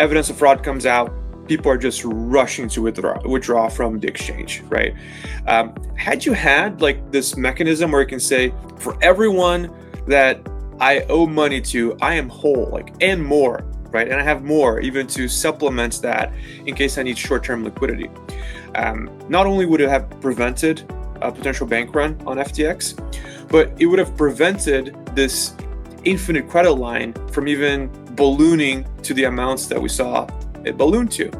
evidence of fraud comes out, people are just rushing to withdraw from the exchange, right? Had you had like this mechanism where you can say, for everyone that I owe money to, I am whole, like, and more, right? And I have more even to supplement that in case I need short-term liquidity. Not only would it have prevented a potential bank run on FTX, but it would have prevented this infinite credit line from even ballooning to the amounts that we saw it balloon to.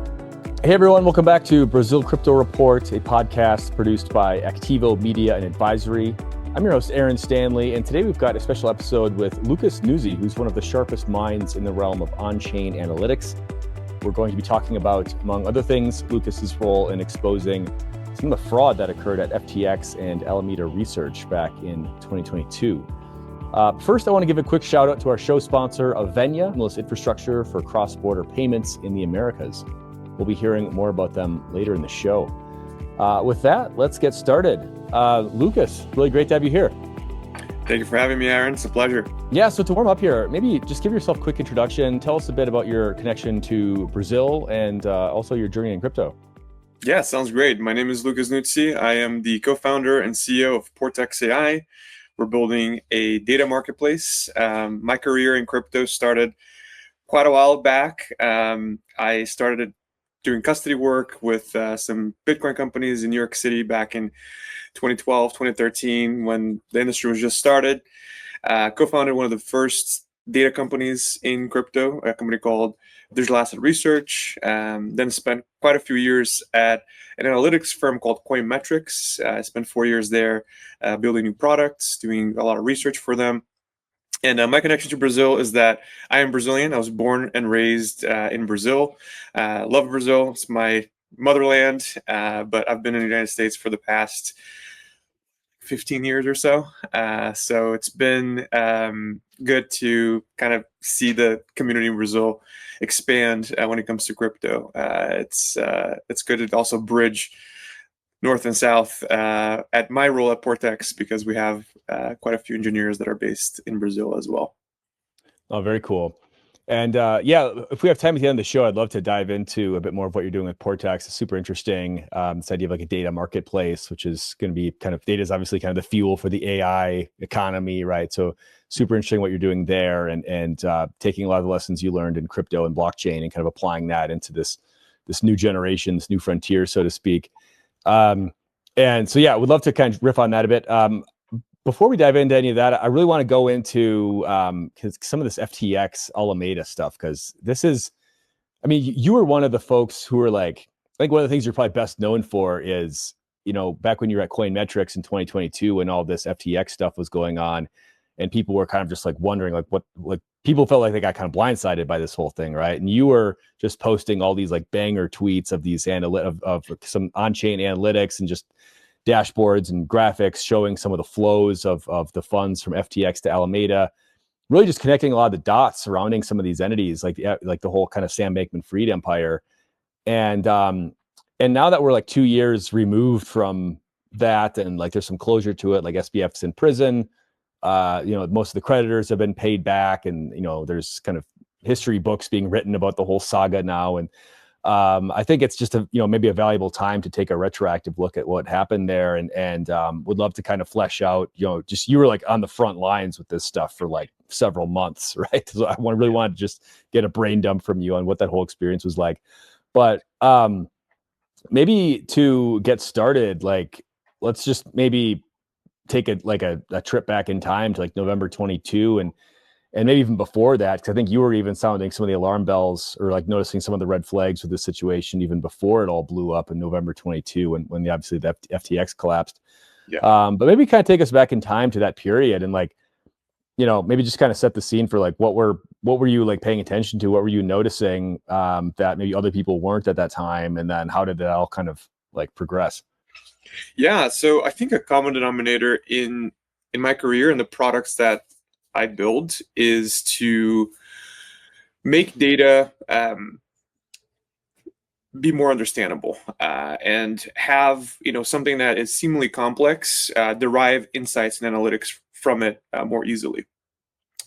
Hey everyone, welcome back to Brazil Crypto Report, a podcast produced by Activo Media and Advisory. I'm your host, Aaron Stanley, and today we've got a special episode with Lucas Nuzzi, who's one of the sharpest minds in the realm of on-chain analytics. We're going to be talking about, among other things, Lucas's role in exposing some of the fraud that occurred at FTX and Alameda Research back in 2022. First, I want to give a quick shout out to our show sponsor, Avenia, most infrastructure for cross-border payments in the Americas. We'll be hearing more about them later in the show. With that, let's get started. Lucas, really great to have you here. Thank you for having me, Aaron. It's a pleasure. Yeah, so to warm up here, maybe just give yourself a quick introduction. Tell us a bit about your connection to Brazil and also your journey in crypto. Yeah, sounds great. My name is Lucas Nuzzi. I am the co-founder and CEO of Portex AI. We're building a data marketplace. My career in crypto started quite a while back. I started doing custody work with some Bitcoin companies in New York City back in 2012, 2013, when the industry was just started. Co-founded one of the first data companies in crypto, a company called Digital Asset Research. Then spent quite a few years at an analytics firm called Coinmetrics. I spent 4 years there building new products, doing a lot of research for them. And my connection to Brazil is that I am Brazilian. I was born and raised in Brazil. Love Brazil. It's my motherland, but I've been in the United States for the past 15 years or so. So it's been good to kind of see the community in Brazil expand when it comes to crypto. It's good to also bridge North and South at my role at Portex, because we have quite a few engineers that are based in Brazil as well. Oh, very cool. And yeah, if we have time at the end of the show, I'd love to dive into a bit more of what you're doing with Portex. It's super interesting. This idea of like a data marketplace, which is going to be kind of, data is obviously kind of the fuel for the AI economy, right? So super interesting what you're doing there, and taking a lot of the lessons you learned in crypto and blockchain and kind of applying that into this new generation, this new frontier, so to speak. And so, yeah, would love to kind of riff on that a bit. Before we dive into any of that, I really want to go into some of this FTX Alameda stuff, because this is, I mean, you were one of the folks who were like, I think one of the things you're probably best known for is, you know, back when you were at Coinmetrics in 2022, when all this FTX stuff was going on, and people were kind of just like wondering, like, what, like, people felt like they got kind of blindsided by this whole thing, right? And you were just posting all these like banger tweets of these of some on-chain analytics and just dashboards and graphics showing some of the flows of the funds from FTX to Alameda, really just connecting a lot of the dots surrounding some of these entities, like the whole kind of Sam Bankman-Fried empire. And now that we're like 2 years removed from that, and like there's some closure to it, like SBF's in prison, you know, most of the creditors have been paid back, and you know, there's kind of history books being written about the whole saga now. And I think it's just maybe a valuable time to take a retroactive look at what happened there, and would love to kind of flesh out, just, you were like on the front lines with this stuff for like several months, right? So I really wanted to just get a brain dump from you on what that whole experience was like. But maybe to get started, like, let's just maybe take a trip back in time to like November 22 and maybe even before that, because I think you were even sounding some of the alarm bells, or like noticing some of the red flags with the situation even before it all blew up in November 22, when obviously the FTX collapsed. Yeah. But maybe kind of take us back in time to that period, and like, maybe just kind of set the scene for like, what were you like paying attention to? What were you noticing that maybe other people weren't at that time? And then how did that all kind of like progress? Yeah. So I think a common denominator in my career and the products that I build is to make data be more understandable and have something that is seemingly complex derive insights and analytics from it more easily.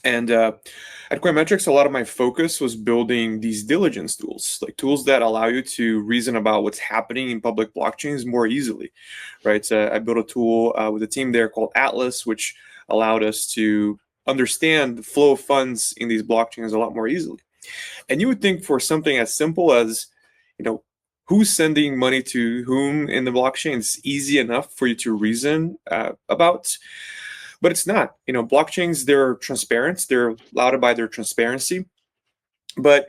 And at Coinmetrics, a lot of my focus was building these diligence tools, like tools that allow you to reason about what's happening in public blockchains more easily, right? So I built a tool with a team there called Atlas, which allowed us to understand the flow of funds in these blockchains a lot more easily. And you would think for something as simple as, who's sending money to whom in the blockchain, it's easy enough for you to reason about. But it's not. Blockchains, they're transparent. They're lauded by their transparency. But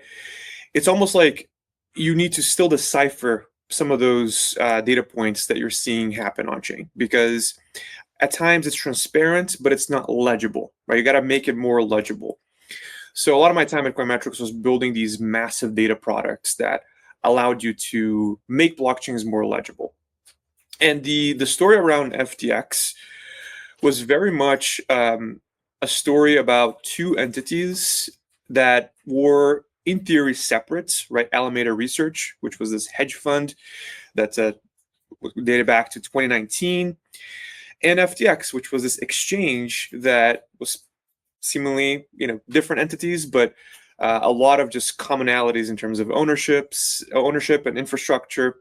it's almost like you need to still decipher some of those data points that you're seeing happen on chain, because at times it's transparent, but it's not legible, right? You got to make it more legible. So a lot of my time at Coinmetrics was building these massive data products that allowed you to make blockchains more legible. And the story around FTX was very much a story about two entities that were in theory separate, right? Alameda Research, which was this hedge fund that dated back to 2019, and FTX, which was this exchange that was seemingly, different entities, but a lot of just commonalities in terms of ownership and infrastructure.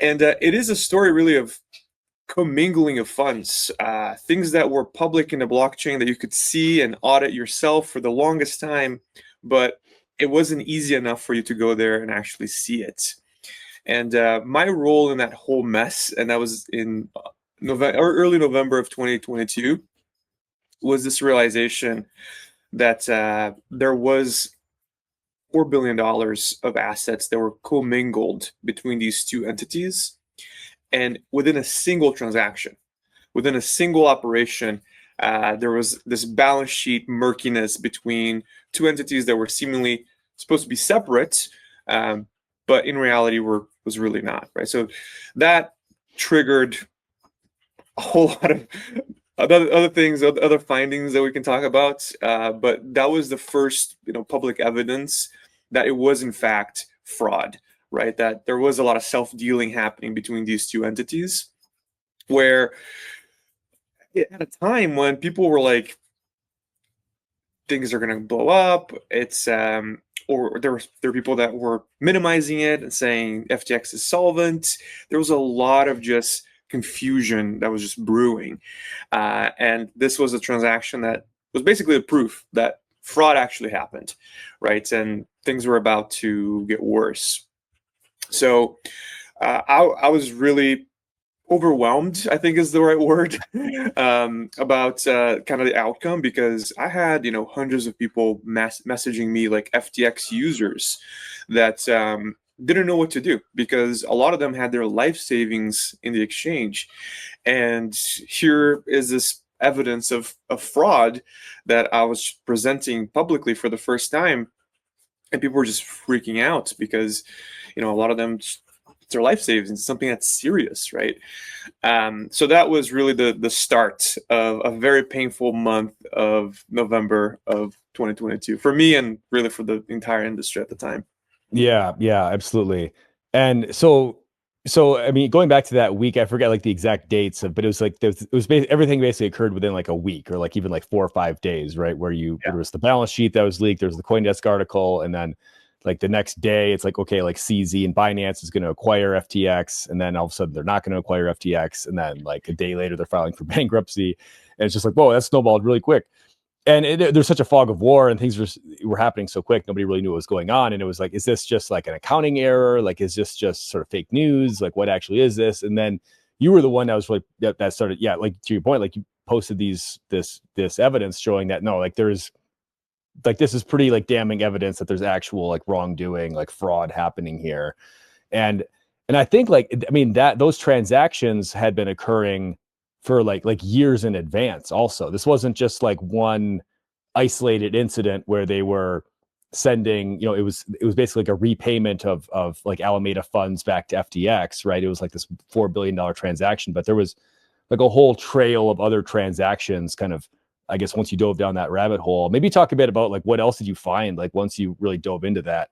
And it is a story really of commingling of funds, things that were public in the blockchain that you could see and audit yourself for the longest time, but it wasn't easy enough for you to go there and actually see it. And my role in that whole mess, and that was in early November of 2022, was this realization that there was $4 billion of assets that were commingled between these two entities. And within a single transaction, within a single operation, there was this balance sheet murkiness between two entities that were seemingly supposed to be separate, but in reality was really not, right? So that triggered a whole lot of other things, other findings that we can talk about. But that was the first, public evidence that it was in fact fraud, right? That there was a lot of self-dealing happening between these two entities, where at a time when people were like, things are going to blow up, it's or there were people that were minimizing it and saying FTX is solvent. There was a lot of just confusion that was just brewing, and this was a transaction that was basically the proof that fraud actually happened, right? And things were about to get worse. So I was really overwhelmed, I think is the right word, about kind of the outcome, because I had, hundreds of people messaging me, like FTX users that didn't know what to do, because a lot of them had their life savings in the exchange. And here is this evidence of fraud that I was presenting publicly for the first time. And people were just freaking out because, a lot of them, their life savings, something that's serious, right? So that was really the start of a very painful month of November of 2022 for me, and really for the entire industry at the time. Yeah, absolutely. And so I mean, going back to that week, I forget like the exact dates of, but it was like everything basically occurred within like a week, or like even like 4 or 5 days, right? Where there was the balance sheet that was leaked, there was the CoinDesk article, and then like the next day, it's like, okay, like CZ and Binance is going to acquire FTX, and then all of a sudden they're not going to acquire FTX, and then like a day later they're filing for bankruptcy, and it's just like, whoa, that snowballed really quick. And there's such a fog of war, and things were happening so quick, nobody really knew what was going on. And it was like, is this just like an accounting error? Like, is this just sort of fake news? Like, what actually is this? And then you were the one that was really that started, like to your point, like you posted this evidence showing that no, like there's like, this is pretty like damning evidence that there's actual like wrongdoing, like fraud happening here. And I think like, I mean, that those transactions had been occurring for like years in advance. Also, this wasn't just like one isolated incident where they were sending, it was basically like a repayment of like Alameda funds back to FTX, right? It was like this $4 billion transaction, but there was like a whole trail of other transactions kind of, I guess, once you dove down that rabbit hole. Maybe talk a bit about like what else did you find like once you really dove into that?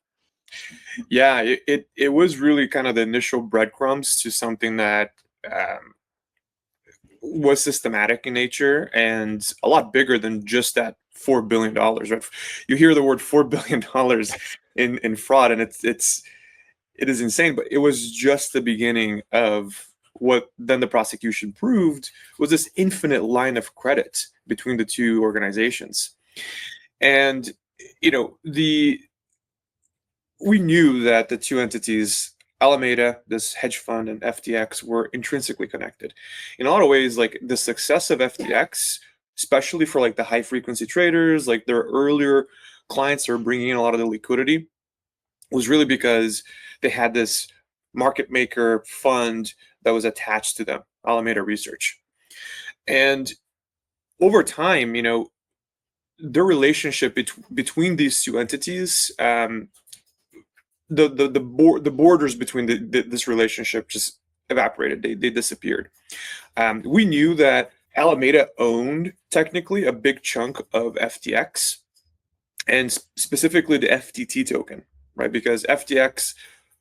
Yeah, it was really kind of the initial breadcrumbs to something that was systematic in nature and a lot bigger than just that $4 billion, right? You hear the word $4 billion in fraud, and it is insane. But it was just the beginning of what then the prosecution proved was this infinite line of credit between the two organizations. And we knew that the two entities, Alameda, this hedge fund, and FTX, were intrinsically connected. In a lot of ways, like the success of FTX, especially for like the high frequency traders, like their earlier clients are bringing in a lot of the liquidity, was really because they had this market maker fund that was attached to them, Alameda Research. And over time, the relationship between these two entities, the borders between this relationship just evaporated. They disappeared. We knew that Alameda owned technically a big chunk of FTX, and specifically the FTT token, right? Because FTX,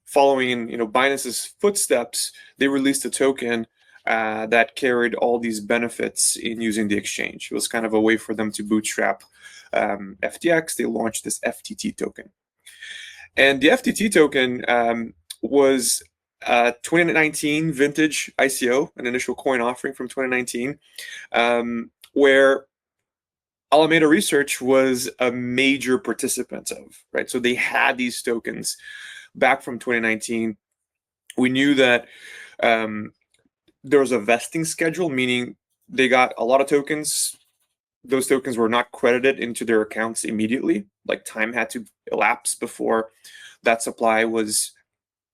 following in Binance's footsteps, they released a token that carried all these benefits in using the exchange. It was kind of a way for them to bootstrap FTX. They launched this FTT token. And the FTT token was a 2019 vintage ICO, an initial coin offering from 2019, where Alameda Research was a major participant of, right? So they had these tokens back from 2019. We knew that there was a vesting schedule, meaning they got a lot of tokens. Those tokens were not credited into their accounts immediately. Like time had to elapse before that supply was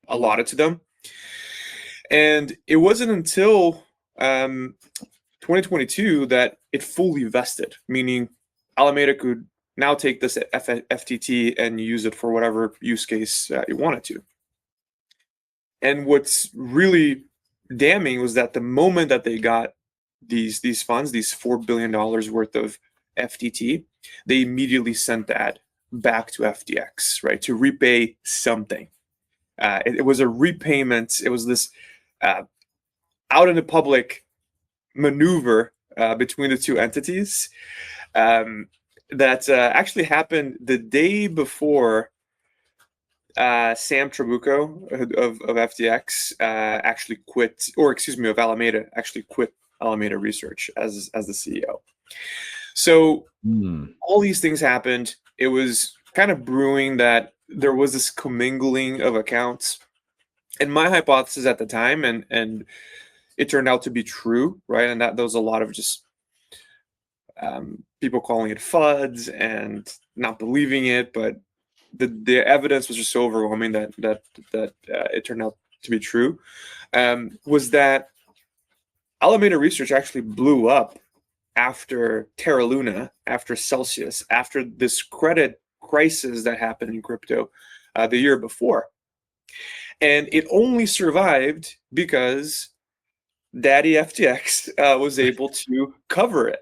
allotted to them. And it wasn't until 2022 that it fully vested, meaning Alameda could now take this FTT and use it for whatever use case it wanted to. And what's really damning was that the moment that they got these funds, these $4 billion worth of FTT, they immediately sent that back to FTX, right, to repay something. It was a repayment. It was this out in the public maneuver between the two entities that actually happened the day before Sam Trabucco of FTX actually quit, or excuse me, of Alameda actually quit Alameda Research as the CEO. So all these things happened. It was kind of brewing that there was this commingling of accounts. And my hypothesis at the time, and it turned out to be true, right? And that there was a lot of just people calling it FUDs and not believing it, but the evidence was just so overwhelming that it turned out to be true. Was that Alameda Research actually blew up after Terra Luna, after Celsius, after this credit crisis that happened in crypto the year before. And it only survived because Daddy FTX was able to cover it.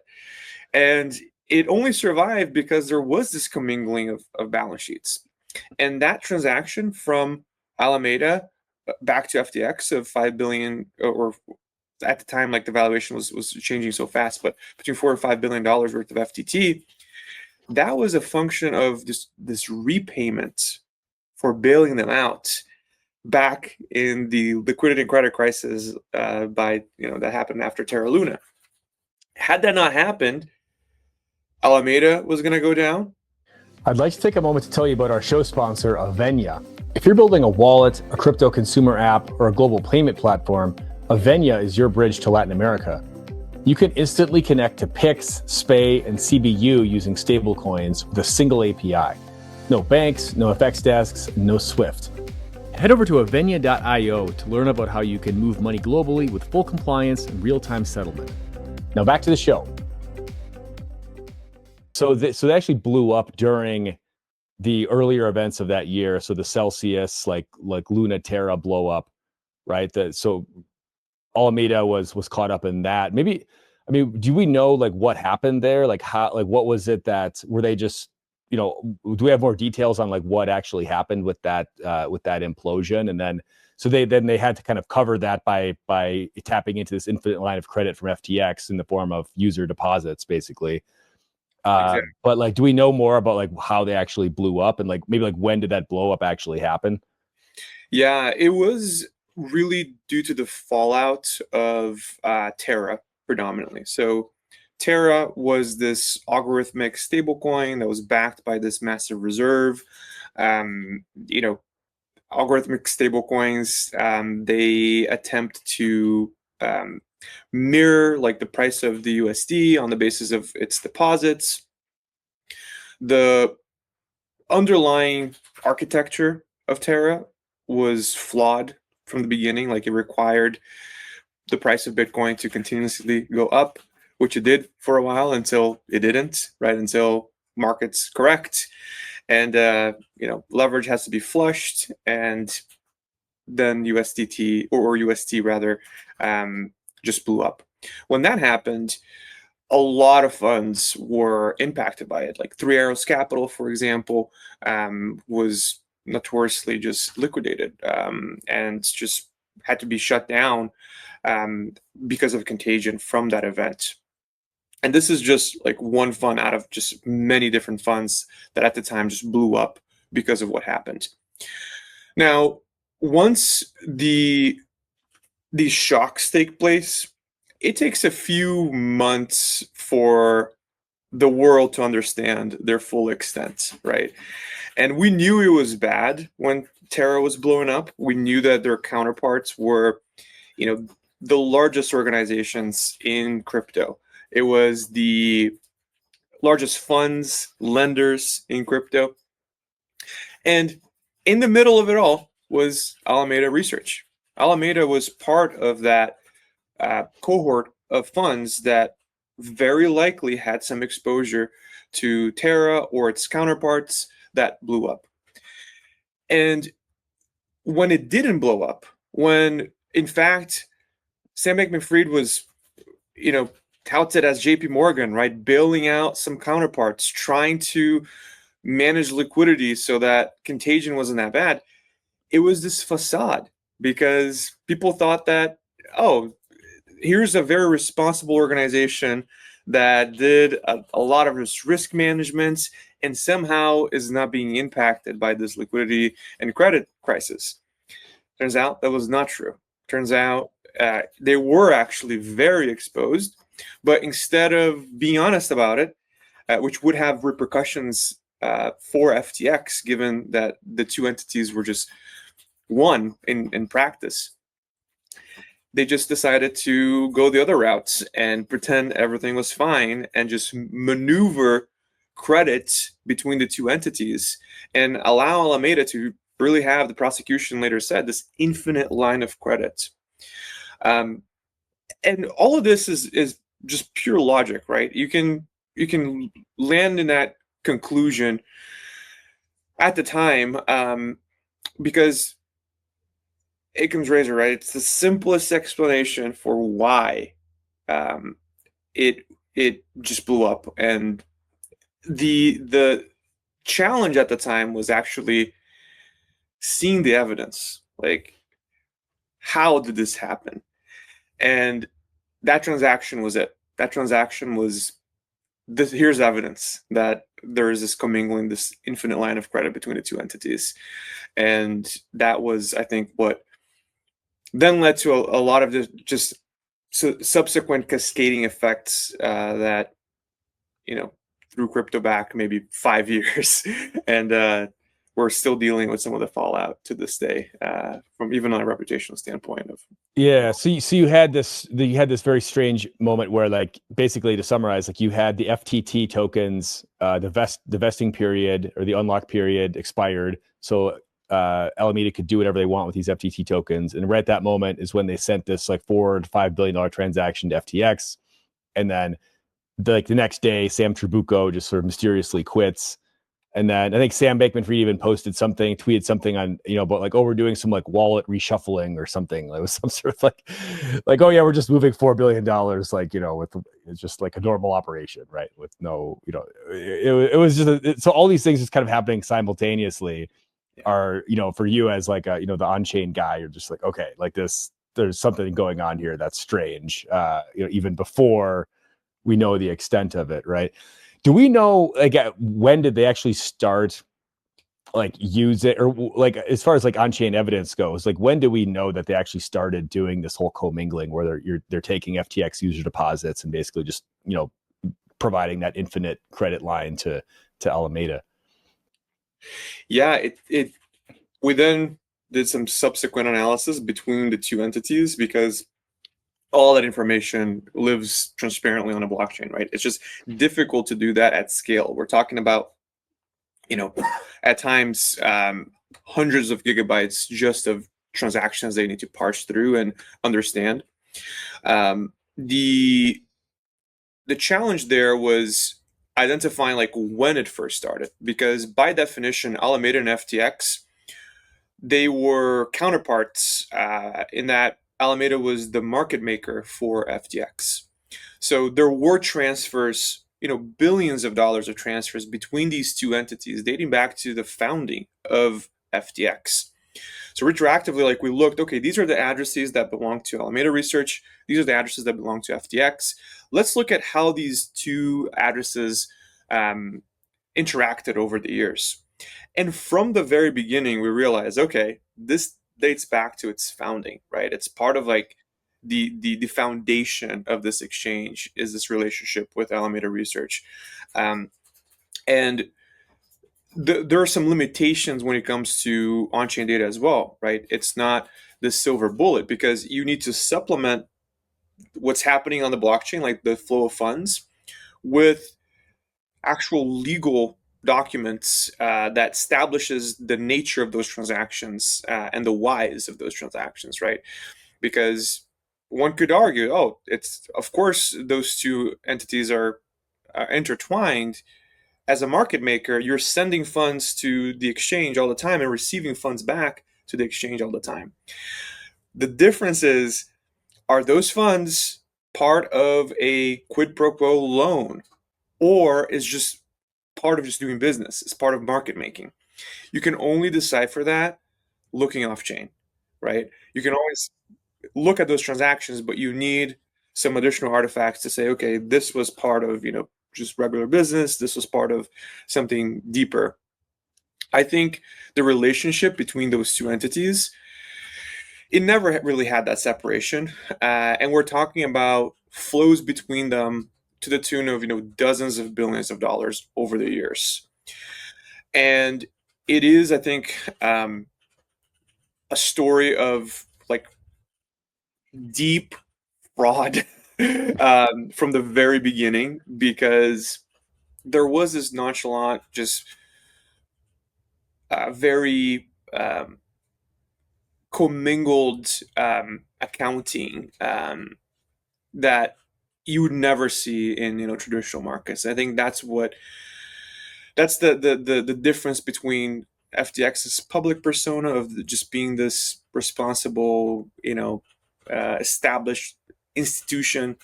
And it only survived because there was this commingling of balance sheets. And that transaction from Alameda back to FTX of $5 billion, or at the time, like the valuation was changing so fast, but between $4 and $5 billion worth of FTT, that was a function of this repayment for bailing them out back in the liquidity and credit crisis that happened after Terra Luna. Had that not happened, Alameda was going to go down. I'd like to take a moment to tell you about our show sponsor, Avenia. If you're building a wallet, a crypto consumer app, or a global payment platform, Avenia is your bridge to Latin America. You can instantly connect to PIX, SPAY, and CBU using stablecoins with a single API. No banks, no FX desks, no SWIFT. Head over to avenia.io to learn about how you can move money globally with full compliance and real-time settlement. Now back to the show. So they actually blew up during the earlier events of that year. So the Celsius, like Luna Terra blow up, right? So Alameda was caught up in that. Maybe, I mean, do we know like what happened there? Like how, like what was it that, were they just, do we have more details on like what actually happened with that implosion? And then, so they had to kind of cover that by tapping into this infinite line of credit from FTX in the form of user deposits, basically. Exactly. But like, do we know more about like how they actually blew up, and like maybe like when did that blow up actually happen? Yeah, it was really due to the fallout of Terra predominantly. So Terra was this algorithmic stablecoin that was backed by this massive reserve. You know, algorithmic stablecoins, they attempt to um, mirror like the price of the USD on the basis of its deposits. The underlying architecture of Terra was flawed from the beginning. Like it required the price of Bitcoin to continuously go up, which it did for a while until it didn't, right? Until markets correct. And, leverage has to be flushed. And then USDT or UST rather just blew up. When that happened, a lot of funds were impacted by it. Like Three Arrows Capital, for example, was notoriously just liquidated and just had to be shut down because of contagion from that event. And this is just like one fund out of just many different funds that at the time just blew up because of what happened. Now, once these shocks take place, it takes a few months for the world to understand their full extent, right? And we knew it was bad when Terra was blowing up. We knew that their counterparts were, the largest organizations in crypto. It was the largest funds, lenders in crypto. And in the middle of it all was Alameda Research. Alameda was part of that cohort of funds that very likely had some exposure to Terra or its counterparts that blew up. And when it didn't blow up, when in fact Sam Bankman-Fried was, touted as JP Morgan, right, bailing out some counterparts, trying to manage liquidity so that contagion wasn't that bad, it was this facade because people thought that, oh, here's a very responsible organization that did a lot of risk management and somehow is not being impacted by this liquidity and credit crisis. Turns out that was not true. Turns out they were actually very exposed, but instead of being honest about it, which would have repercussions for FTX, given that the two entities were just one in practice, they just decided to go the other routes and pretend everything was fine and just maneuver credit between the two entities and allow Alameda to really have, the prosecution later said, this infinite line of credit. And all of this is just pure logic, right? You can land in that conclusion at the time because Occam's razor, right? It's the simplest explanation for why it just blew up. And the challenge at the time was actually seeing the evidence. Like, how did this happen? And that transaction was it. That transaction was this. Here's evidence that there is this commingling, this infinite line of credit between the two entities. And that was, I think, what then led to a lot of the just subsequent cascading effects that, threw crypto back maybe 5 years. And we're still dealing with some of the fallout to this day, from even on a reputational standpoint of. Yeah, so you had this very strange moment where, like, basically to summarize, like, you had the FTT tokens, the vesting period or the unlock period expired, so Alameda could do whatever they want with these FTT tokens, and right at that moment is when they sent this like $4 to $5 billion transaction to FTX, and then the next day Sam Trabucco just sort of mysteriously quits. And then I think Sam Bankman-Fried even tweeted something on, about like, oh, we're doing some like wallet reshuffling or something. It was some sort of like, oh yeah, we're just moving $4 billion, like, with it's just like a normal operation, right? With no, it was just so all these things just kind of happening simultaneously are, for you as like a, the on-chain guy, you're just like, okay, like there's something going on here that's strange, even before we know the extent of it, right? Do we know like when did they actually start like use it, or like as far as like on-chain evidence goes, like when do we know that they actually started doing this whole commingling where they're taking FTX user deposits and basically just providing that infinite credit line to Alameda? Yeah, we then did some subsequent analysis between the two entities because all that information lives transparently on a blockchain, right? It's just difficult to do that at scale. We're talking about, at times hundreds of gigabytes just of transactions they need to parse through and understand. The challenge there was identifying like when it first started, because by definition, Alameda and FTX, they were counterparts in that Alameda was the market maker for FTX. So there were transfers, billions of dollars of transfers between these two entities dating back to the founding of FTX. So retroactively, like we looked, okay, these are the addresses that belong to Alameda Research. These are the addresses that belong to FTX. Let's look at how these two addresses interacted over the years. And from the very beginning, we realized, okay, this dates back to its founding, right? It's part of like the foundation of this exchange is this relationship with Alameda Research. And there are some limitations when it comes to on-chain data as well, right? It's not the silver bullet because you need to supplement what's happening on the blockchain, like the flow of funds, with actual legal documents that establishes the nature of those transactions and the whys of those transactions, right? Because one could argue, oh, it's of course those two entities are intertwined. As a market maker, you're sending funds to the exchange all the time and receiving funds back to the exchange all the time. The difference is, are those funds part of a quid pro quo loan, or is just part of just doing business? It's part of market making. You can only decipher that looking off chain, right? You can always look at those transactions, but you need some additional artifacts to say, okay, this was part of, just regular business. This was part of something deeper. I think the relationship between those two entities, it never really had that separation. And we're talking about flows between them to the tune of, dozens of billions of dollars over the years. And it is, I think, a story of like deep fraud from the very beginning, because there was this nonchalant, just very commingled accounting that you would never see in traditional markets. I think that's the difference between FTX's public persona of just being this responsible, established institution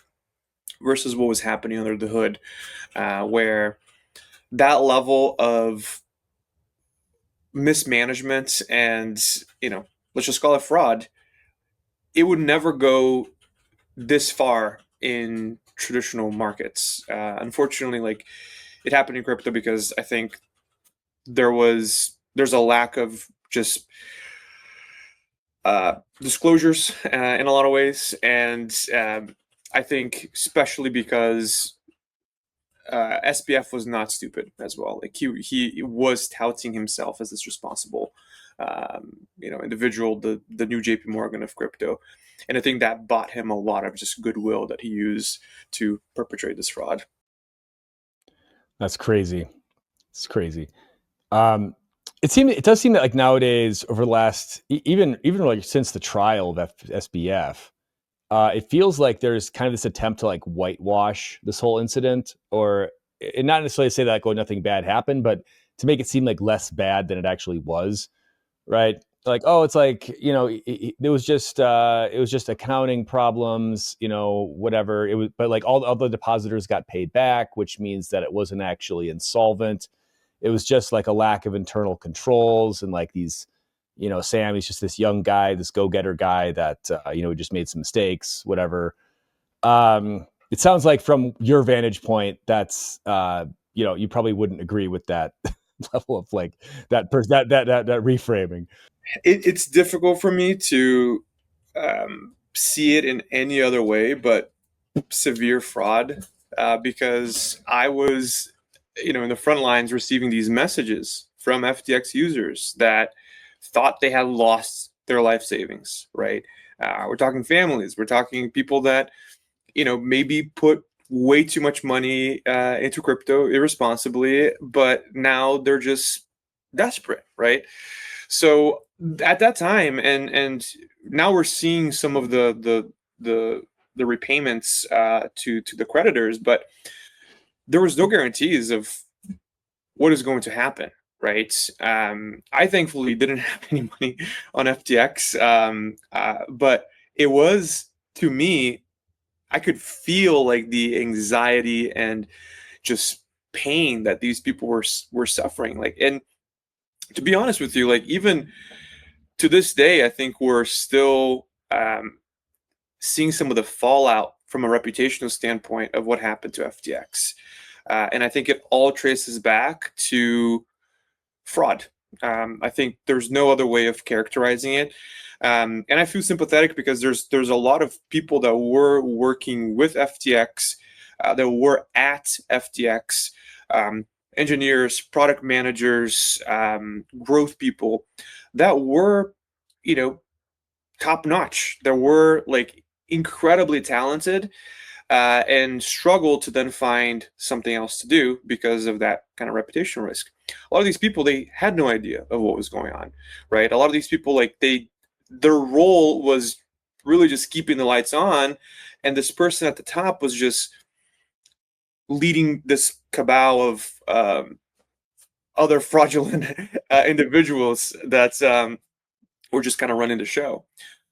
versus what was happening under the hood, where that level of mismanagement and, let's just call it fraud, it would never go this far in traditional markets. Unfortunately, like it happened in crypto because I think there's a lack of just disclosures in a lot of ways, and I think especially because SBF was not stupid as well. Like he was touting himself as this responsible, individual, the new JP Morgan of crypto, and I think that bought him a lot of just goodwill that he used to perpetrate this fraud. That's crazy. It's crazy. It does seem that like nowadays, over the last even like since the trial of SBF, it feels like there's kind of this attempt to like whitewash this whole incident, or and not necessarily say that like, oh, nothing bad happened, but to make it seem like less bad than it actually was, right? Like, oh, it's like, it was just accounting problems, whatever it was, but like all the depositors got paid back, which means that it wasn't actually insolvent. It was just like a lack of internal controls, and like these, Sam, he's just this young guy, this go-getter guy that, just made some mistakes, whatever. It sounds like from your vantage point, that's, you probably wouldn't agree with that level of like that reframing. It's difficult for me to see it in any other way but severe fraud, because I was, in the front lines receiving these messages from FTX users that thought they had lost their life savings, right? We're talking families, we're talking people that, maybe put way too much money into crypto irresponsibly, but now they're just desperate, right? So at that time, and now we're seeing some of the repayments to the creditors, but there was no guarantees of what is going to happen, right? I thankfully didn't have any money on FTX, but it was, to me, I could feel like the anxiety and just pain that these people were suffering. Like, and to be honest with you, like even to this day, I think we're still seeing some of the fallout from a reputational standpoint of what happened to FTX. And I think it all traces back to fraud. I think there's no other way of characterizing it. And I feel sympathetic because there's a lot of people that were working with FTX, that were at FTX, engineers, product managers, growth people that were, top notch. That were like incredibly talented, and struggled to then find something else to do because of that kind of reputational risk. A lot of these people, they had no idea of what was going on, right? A lot of these people, like their role was really just keeping the lights on, and this person at the top was just leading this cabal of other fraudulent individuals that were just kind of running the show.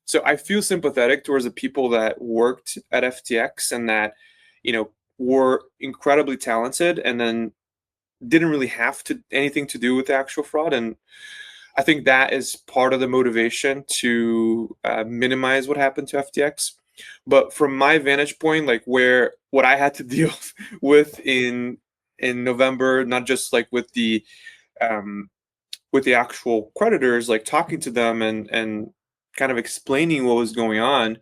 So I feel sympathetic towards the people that worked at FTX and that, were incredibly talented and then didn't really have anything to do with the actual fraud. And I think that is part of the motivation to minimize what happened to FTX. But from my vantage point, like what I had to deal with in November, not just like with the actual creditors, like talking to them and kind of explaining what was going on,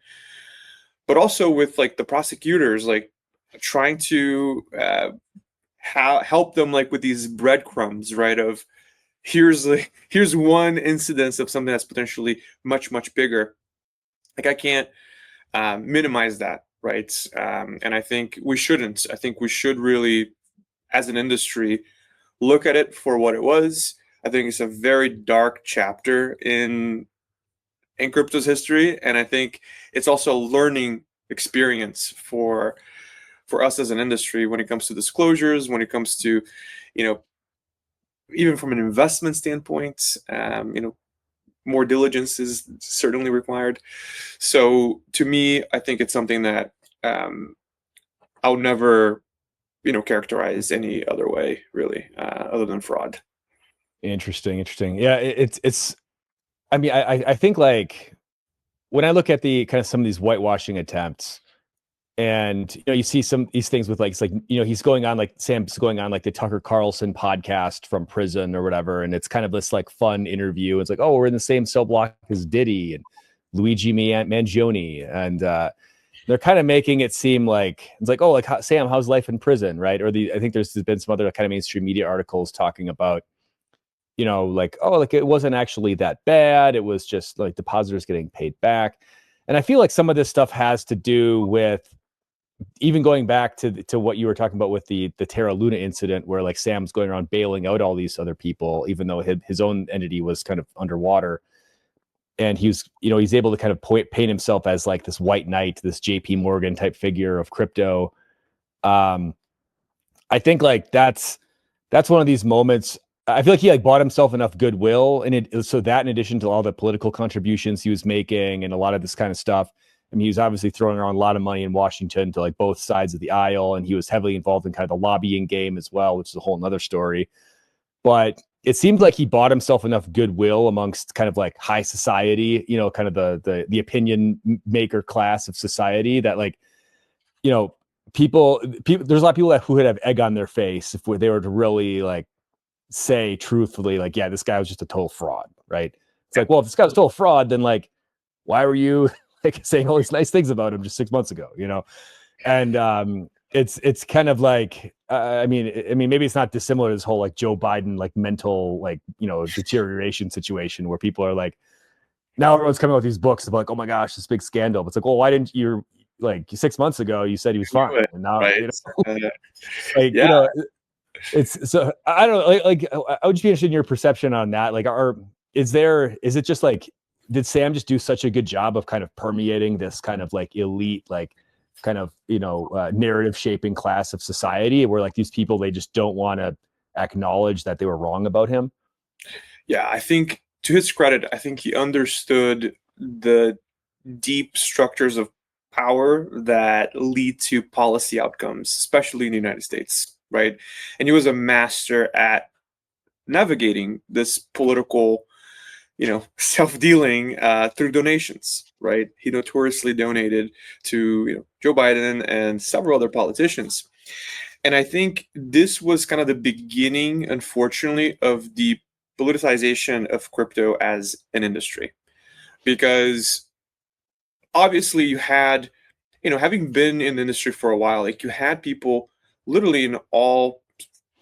but also with like the prosecutors, like trying to help them like with these breadcrumbs, right? Of here's one incidence of something that's potentially much, much bigger. Like I can't minimize that, right? And I think we shouldn't. I think we should really, as an industry, look at it for what it was. I think it's a very dark chapter in crypto's history, and I think it's also a learning experience for us as an industry when it comes to disclosures, when it comes to, even from an investment standpoint, more diligence is certainly required. So to me, I think it's something that I'll never, characterize any other way, really, other than fraud. Interesting. Yeah, it's. I mean, I think like when I look at the kind of some of these whitewashing attempts, and you see some these things with like it's like he's going on like Sam's going on like the Tucker Carlson podcast from prison or whatever, and it's kind of this like fun interview. It's like, oh, we're in the same cell block as Diddy and Luigi Mangione, and they're kind of making it seem like it's like, oh, like Sam, how's life in prison, right? Or I think there's been some other kind of mainstream media articles talking about, like, oh, like it wasn't actually that bad. It was just like depositors getting paid back. And I feel like some of this stuff has to do with even going back to what you were talking about with the Terra Luna incident, where like Sam's going around bailing out all these other people, even though his own entity was kind of underwater. And he's able to kind of paint himself as like this white knight, this JP Morgan type figure of crypto. I think like that's one of these moments. I feel like he like bought himself enough goodwill, and so that in addition to all the political contributions he was making and a lot of this kind of stuff. I mean, he was obviously throwing around a lot of money in Washington to like both sides of the aisle, and he was heavily involved in kind of the lobbying game as well, which is a whole nother story. But it seems like he bought himself enough goodwill amongst kind of like high society, kind of the opinion maker class of society that like, people, there's a lot of people who would have egg on their face if they were to really like say truthfully, like, yeah, this guy was just a total fraud, right? It's like, well, if this guy was total fraud, then like, why were you like saying all these nice things about him just 6 months ago, you know? And it's kind of like, I mean, maybe it's not dissimilar to this whole like Joe Biden, like mental, like, you know, deterioration situation where people are like, now everyone's coming out with these books of like, oh my gosh, this big scandal. But it's like, well, why didn't you, like 6 months ago, you said he was fine. And now, right. you know, like, Yeah. you know, it's so I don't know, like I would just be interested in your perception on that. Like, is it just like, did Sam just do such a good job of kind of permeating this kind of like elite, like kind of, you know, narrative shaping class of society where like these people, they just don't want to acknowledge that they were wrong about him? Yeah, I think to his credit, I think he understood the deep structures of power that lead to policy outcomes, especially in the United States, right? And he was a master at navigating this political, you know, self-dealing through donations, right? He notoriously donated to, you know, Joe Biden and several other politicians. And I think this was kind of the beginning, unfortunately, of the politicization of crypto as an industry. Because obviously you had, you know, having been in the industry for a while, like you had people literally in all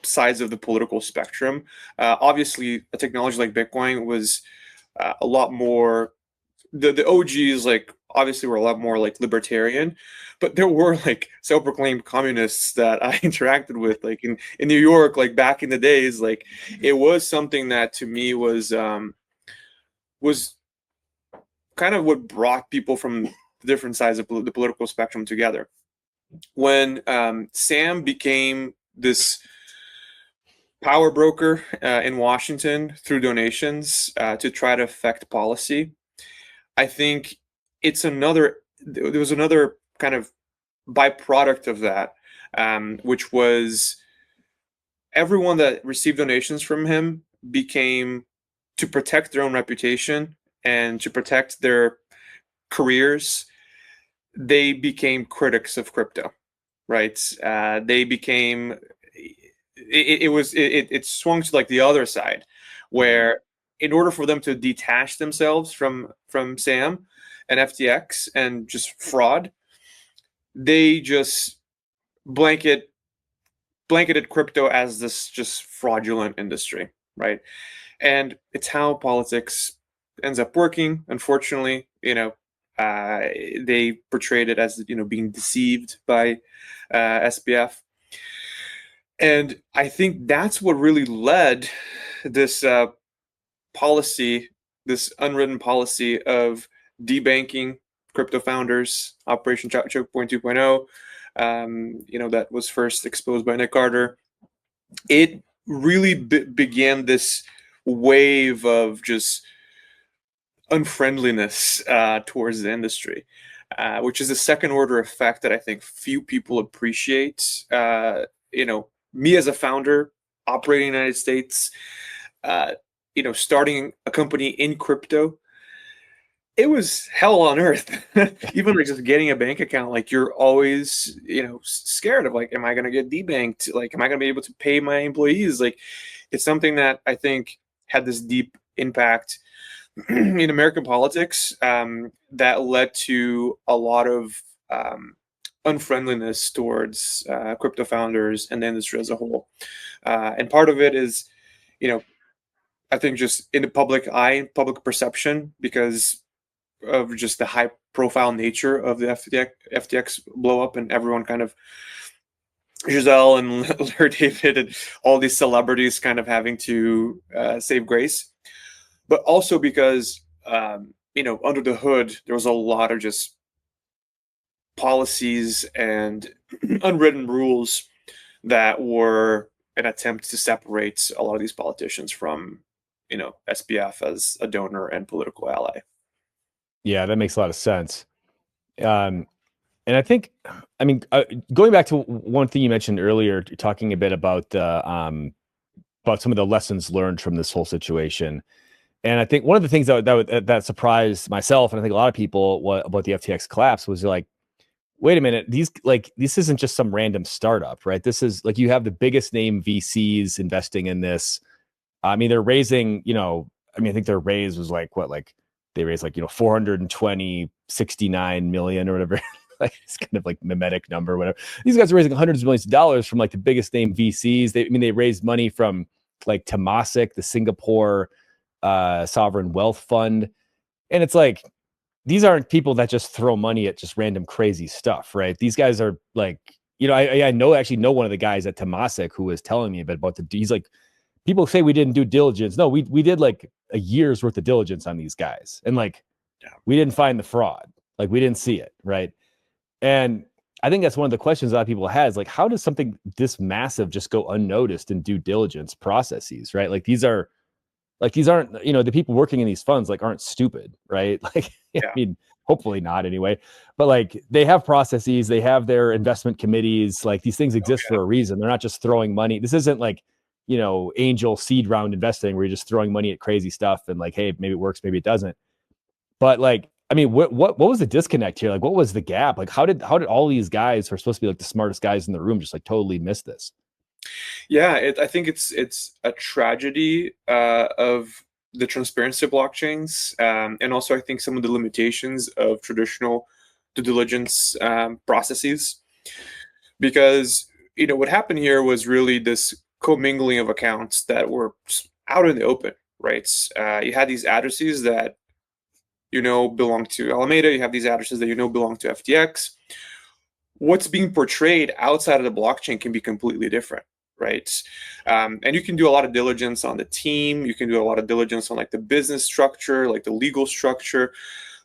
sides of the political spectrum. Obviously, a technology like Bitcoin was a lot more, the OGs, like, obviously were a lot more like libertarian, but there were like self-proclaimed communists that I interacted with, like in New York, like back in the days. Like it was something that to me was kind of what brought people from different sides of the political spectrum together. When Sam became this power broker in Washington through donations to try to affect policy, I think there was another kind of byproduct of that, which was everyone that received donations from him became, to protect their own reputation and to protect their careers, they became critics of crypto, right? They became, it swung to like the other side, where in order for them to detach themselves from Sam and FTX and just fraud, they just blanketed crypto as this just fraudulent industry, right? And it's how politics ends up working. Unfortunately, you know, they portrayed it as, you know, being deceived by SBF. And I think that's what really led this policy, this unwritten policy of debanking crypto founders, Operation Chokepoint 2.0, you know, that was first exposed by Nick Carter. It really began this wave of just unfriendliness towards the industry, which is a second order effect that I think few people appreciate. You know, me as a founder operating in the United States, you know, starting a company in crypto, it was hell on earth. Even like just getting a bank account, like you're always, you know, scared of like, am I going to get debanked? Like, am I going to be able to pay my employees? Like, it's something that I think had this deep impact in American politics that led to a lot of unfriendliness towards crypto founders and the industry as a whole. And part of it is, you know, I think just in the public eye, public perception, because of just the high profile nature of the FTX blow up, and everyone kind of, Giselle and Larry David and all these celebrities kind of having to save grace. But also because, you know, under the hood, there was a lot of just policies and unwritten rules that were an attempt to separate a lot of these politicians from, you know, SBF as a donor and political ally. Yeah, that makes a lot of sense. And I think, I mean, going back to one thing you mentioned earlier, talking a bit about some of the lessons learned from this whole situation. And I think one of the things that surprised myself, and I think a lot of people, about the FTX collapse was like, wait a minute, this isn't just some random startup, right? This is like, you have the biggest name VCs investing in this. I mean, they're raising, I think their raise was like they raised 420, 69 million or whatever. Like, it's kind of like mimetic number, whatever. These guys are raising hundreds of millions of dollars from like the biggest name VCs. They raised money from like Temasek, the Singapore sovereign wealth fund. And it's like, these aren't people that just throw money at just random crazy stuff, right? These guys are like, I actually know one of the guys at Temasek who was telling me about he's like, people say we didn't do diligence. No, we did like a year's worth of diligence on these guys. And like, we didn't find the fraud. Like, we didn't see it, right? And I think that's one of the questions a lot of people has, like, how does something this massive just go unnoticed in due diligence processes, right? Like, these aren't, the people working in these funds like aren't stupid, right? Like, I mean, hopefully not anyway, but like, they have processes, they have their investment committees, like these things exist for a reason. They're not just throwing money. This isn't like, angel seed round investing where you're just throwing money at crazy stuff and like, hey, maybe it works, maybe it doesn't. But like, I mean, what was the disconnect here? Like, what was the gap? Like, how did all these guys who are supposed to be like the smartest guys in the room just like totally miss this? Yeah, I think it's a tragedy of the transparency of blockchains, and also I think some of the limitations of traditional due diligence processes. Because what happened here was really this commingling of accounts that were out in the open, right? You had these addresses that belong to Alameda. You have these addresses that belong to FTX. What's being portrayed outside of the blockchain can be completely different, right? And you can do a lot of diligence on the team. You can do a lot of diligence on like the business structure, like the legal structure.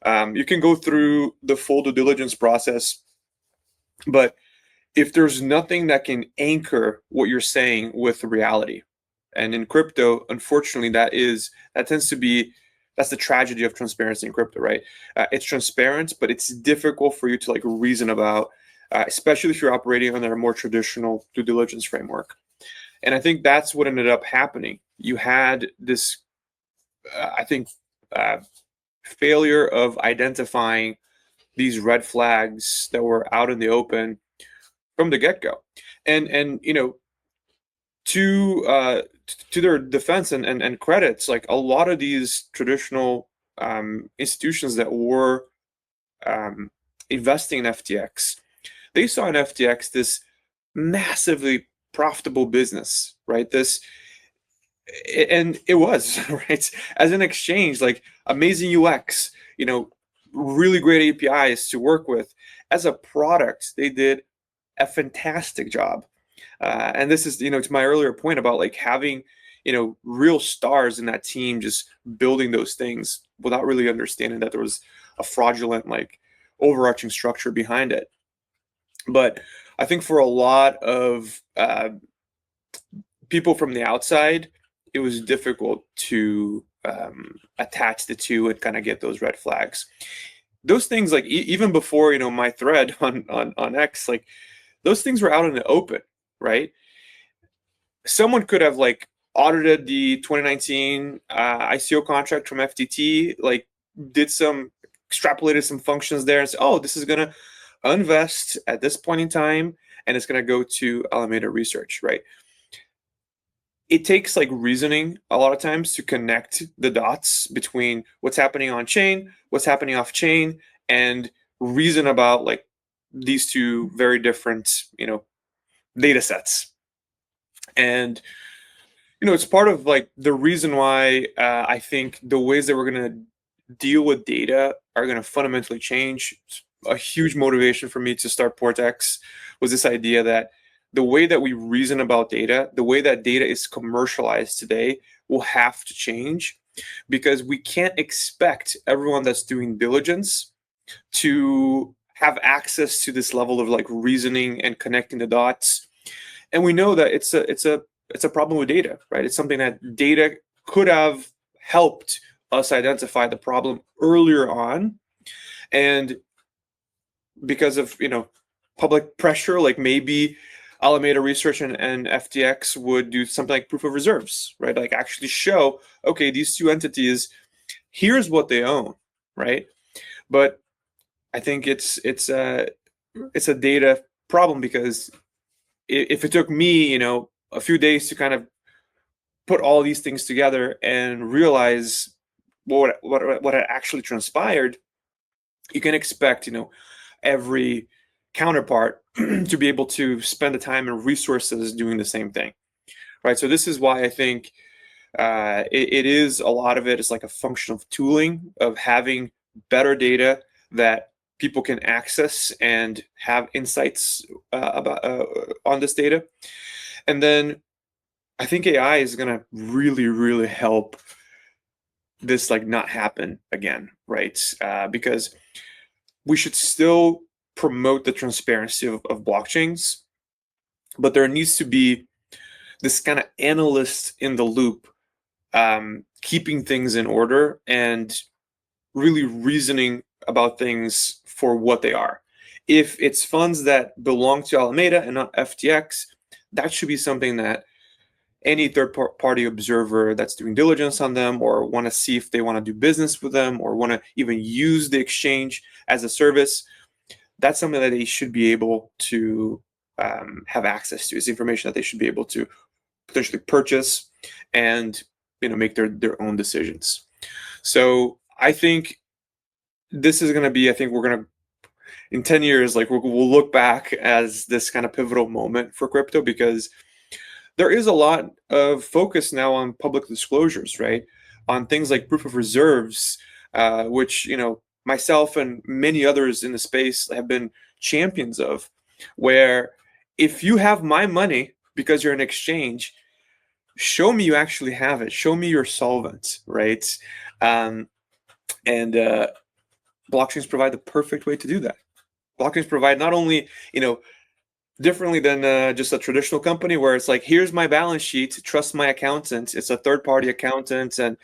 You can go through the full due diligence process, but if there's nothing that can anchor what you're saying with reality, and in crypto, unfortunately, that's the tragedy of transparency in crypto, right? It's transparent, but it's difficult for you to like reason about, especially if you're operating under a more traditional due diligence framework. And I think that's what ended up happening. You had this, I think, failure of identifying these red flags that were out in the open from the get-go. And to their defense and credits, like a lot of these traditional institutions that were investing in FTX, they saw in FTX this massively profitable business, right? And it was right as an exchange, like amazing UX, really great APIs to work with. As a product, they did a fantastic job. And this is, to my earlier point about like having, real stars in that team, just building those things without really understanding that there was a fraudulent, like overarching structure behind it. But I think for a lot of people from the outside, it was difficult to attach the two and kind of get those red flags. Those things, like even before, my thread on X, like those things were out in the open, right? Someone could have like audited the 2019 ICO contract from FTT, like extrapolated some functions there and say, oh, this is going to invest at this point in time, and it's going to go to Alameda Research, right? It takes like reasoning a lot of times to connect the dots between what's happening on chain, what's happening off chain, and reason about like these two very different, data sets. And, it's part of like the reason why I think the ways that we're going to deal with data are going to fundamentally change. A huge motivation for me to start Portex was this idea that the way that we reason about data, the way that data is commercialized today will have to change, because we can't expect everyone that's doing diligence to have access to this level of like reasoning and connecting the dots. And we know that it's a problem with data, right? It's something that data could have helped us identify the problem earlier on. And because of, public pressure, like maybe Alameda Research and FTX would do something like proof of reserves, right? Like actually show, okay, these two entities, here's what they own, right? But I think it's it's a data problem, because if it took me, a few days to kind of put all these things together and realize what had actually transpired, you can expect, every counterpart to be able to spend the time and resources doing the same thing, right? So this is why I think it is, a lot of it is like a function of tooling, of having better data that people can access and have insights about on this data. And then I think AI is going to really, really help this like not happen again, right? Because we should still promote the transparency of blockchains, but there needs to be this kind of analyst in the loop, keeping things in order and really reasoning about things for what they are. If it's funds that belong to Alameda and not FTX, that should be something that any third-party observer that's doing diligence on them, or want to see if they want to do business with them, or want to even use the exchange as a service, that's something that they should be able to have access to. It's information that they should be able to potentially purchase and make their own decisions. So I think this is going to be, I think we're going to, in 10 years, like we'll look back as this kind of pivotal moment for crypto, because there is a lot of focus now on public disclosures, right? On things like proof of reserves, which, myself and many others in the space have been champions of, where if you have my money because you're an exchange, show me you actually have it. Show me you're solvent, right? And blockchains provide the perfect way to do that. Blockchains provide not only, differently than just a traditional company where it's like, here's my balance sheet, trust my accountant. It's a third-party accountant. And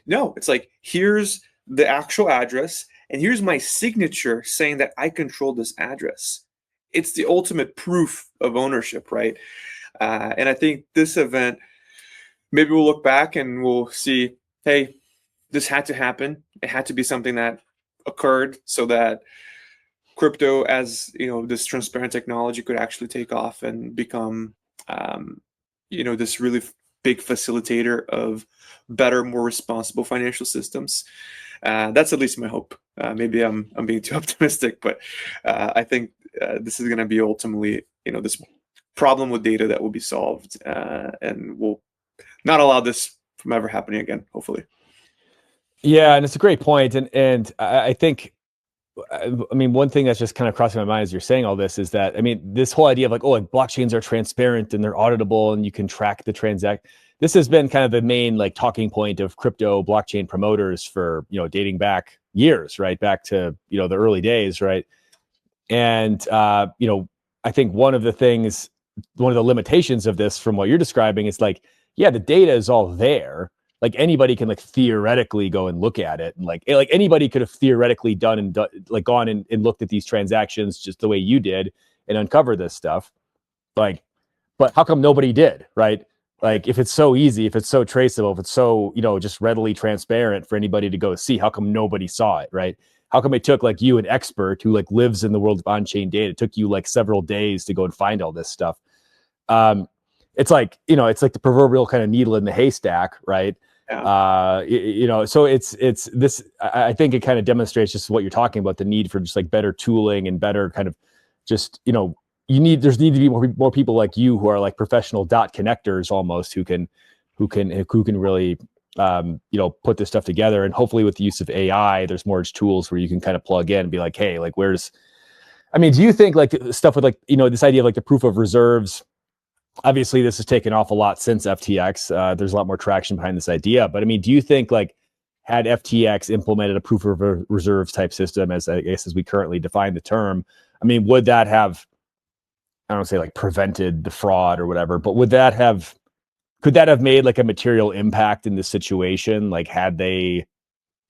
no, it's like, here's the actual address, and here's my signature saying that I control this address. It's the ultimate proof of ownership, right? And I think this event, maybe we'll look back and we'll see, hey, this had to happen. It had to be something that occurred so that crypto, as this transparent technology, could actually take off and become this really big facilitator of better, more responsible financial systems. That's at least my hope. Maybe I'm being too optimistic, but I think this is going to be ultimately this problem with data that will be solved, and will not allow this from ever happening again, hopefully. Yeah, and it's a great point, and I think, I mean, one thing that's just kind of crossing my mind as you're saying all this is that, I mean, this whole idea of like, like blockchains are transparent and they're auditable and you can track the transact. This has been kind of the main like talking point of crypto blockchain promoters for, dating back years, right? Back to, the early days, right? And, I think one of the limitations of this from what you're describing is like, yeah, the data is all there. Like anybody can like theoretically go and look at it, and like anybody could have theoretically gone and looked at these transactions just the way you did and uncover this stuff. Like, but how come nobody did, right? Like if it's so easy, if it's so traceable, if it's so, just readily transparent for anybody to go see, how come nobody saw it, right? How come it took like you, an expert who like lives in the world of on-chain data, it took you like several days to go and find all this stuff? It's like, it's like the proverbial kind of needle in the haystack, right? Yeah. So it's this, I think it kind of demonstrates just what you're talking about, the need for just like better tooling and better kind of just, there's need to be more people like you who are like professional dot connectors almost, who can really, put this stuff together. And hopefully with the use of AI, there's more tools where you can kind of plug in and be like, hey, like do you think like stuff with like, this idea of like the proof of reserves, obviously this has taken off a lot since FTX. There's a lot more traction behind this idea, but I mean, do you think like had FTX implemented a proof of reserves type system, as I guess as we currently define the term, I mean, would that have, I don't say like prevented the fraud or whatever, but could that have made like a material impact in this situation? Like had they,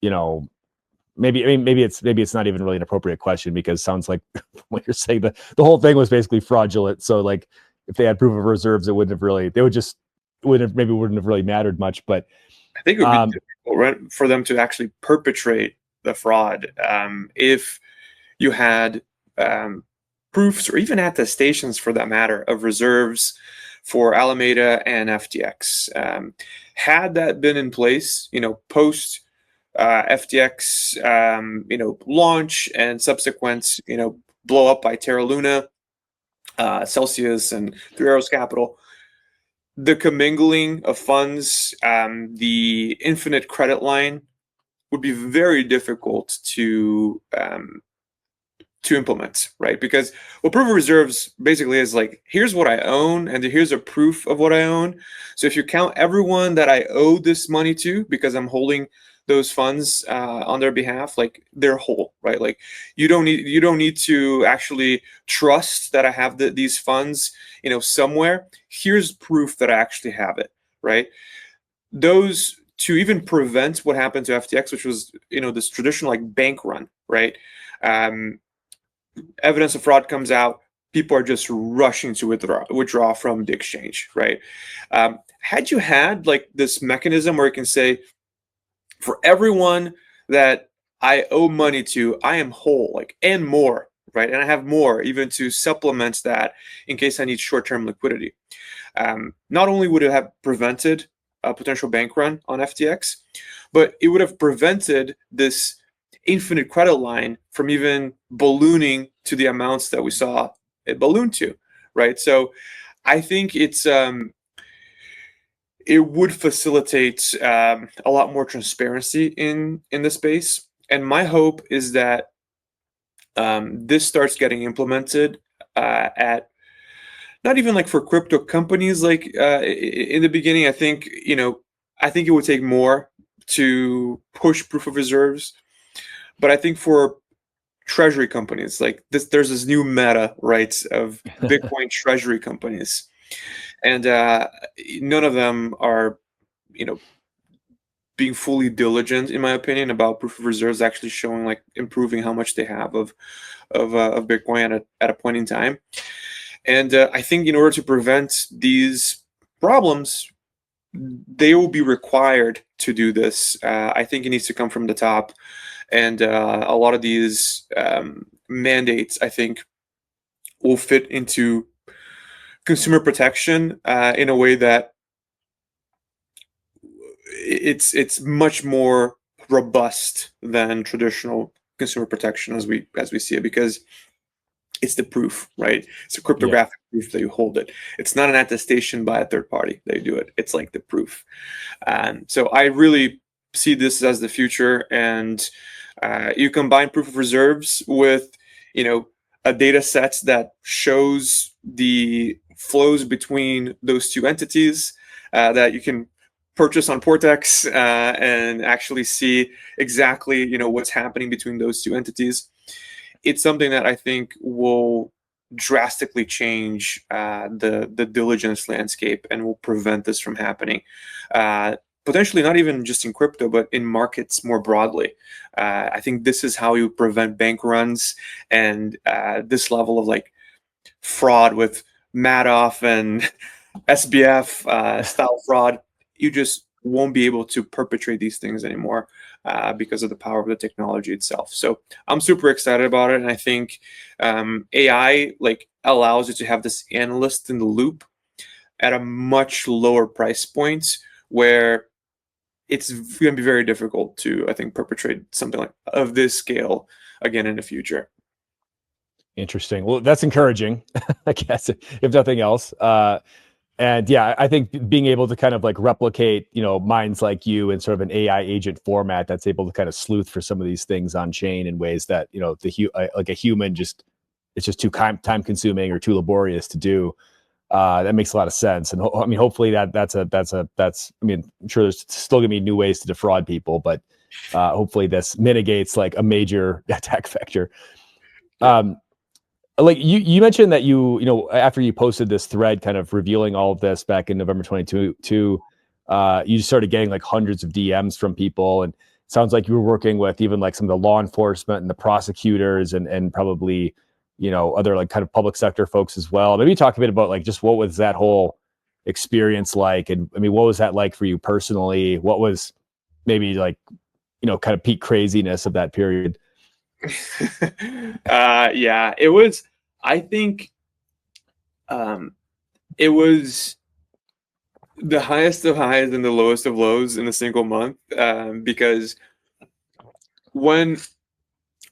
maybe it's not even really an appropriate question, because it sounds like what you're saying, the whole thing was basically fraudulent. So like, if they had proof of reserves, it wouldn't have really mattered much. But I think it would be difficult, right, for them to actually perpetrate the fraud if you had proofs or even attestations for that matter of reserves for Alameda and FTX. Had that been in place, post FTX, launch and subsequent, blow up by Terra Luna, Celsius, and Three Arrows Capital, the commingling of funds, the infinite credit line would be very difficult to implement, right? Because what proof of reserves basically is like, here's what I own, and here's a proof of what I own. So if you count everyone that I owe this money to, because I'm holding those funds on their behalf, like they're whole, right? Like you don't need to actually trust that I have these funds, somewhere. Here's proof that I actually have it, right? Those to even prevent what happened to FTX, which was this traditional like bank run, right? Evidence of fraud comes out, people are just rushing to withdraw from the exchange, right? Had you had like this mechanism where you can say, for everyone that I owe money to, I am whole, like, and more, right? And I have more even to supplement that in case I need short-term liquidity. Not only would it have prevented a potential bank run on FTX, but it would have prevented this infinite credit line from even ballooning to the amounts that we saw it balloon to, right? So I think it would facilitate a lot more transparency in the space. And my hope is that this starts getting implemented at not even like for crypto companies. Like in the beginning, I think it would take more to push proof of reserves. But I think for treasury companies like this, there's this new meta, right, of Bitcoin treasury companies. And none of them are, being fully diligent, in my opinion, about proof of reserves actually showing like improving how much they have of Bitcoin at a point in time. And I think in order to prevent these problems, they will be required to do this. I think it needs to come from the top. And a lot of these mandates, I think, will fit into consumer protection in a way that it's much more robust than traditional consumer protection as we see it, because it's the proof, right? It's a cryptographic proof that you hold it. It's not an attestation by a third party that you do it. It's like the proof. So I really see this as the future. And you combine proof of reserves with, a data set that shows the flows between those two entities that you can purchase on Portex and actually see exactly, what's happening between those two entities. It's something that I think will drastically change the diligence landscape and will prevent this from happening. Potentially not even just in crypto, but in markets more broadly. I think this is how you prevent bank runs and this level of like fraud with Madoff and SBF style fraud. You just won't be able to perpetrate these things anymore because of the power of the technology itself. So I'm super excited about it. And I think AI like allows you to have this analyst in the loop at a much lower price point, where it's going to be very difficult to, I think, perpetrate something like of this scale again in the future. Interesting. Well, that's encouraging, I guess, if nothing else. And yeah, I think being able to kind of like replicate, minds like you in sort of an AI agent format that's able to kind of sleuth for some of these things on chain in ways that, like a human it's just too time consuming or too laborious to do. That makes a lot of sense. And hopefully I'm sure there's still gonna be new ways to defraud people, but hopefully this mitigates like a major attack vector. Like you mentioned that after you posted this thread kind of revealing all of this back in November 2022, you started getting like hundreds of DMs from people, and it sounds like you were working with even like some of the law enforcement and the prosecutors and probably other like kind of public sector folks as well. Maybe talk a bit about like just what was that whole experience like, and what was that like for you personally? What was maybe like kind of peak craziness of that period? Yeah, it was. I think it was the highest of highs and the lowest of lows in a single month, because when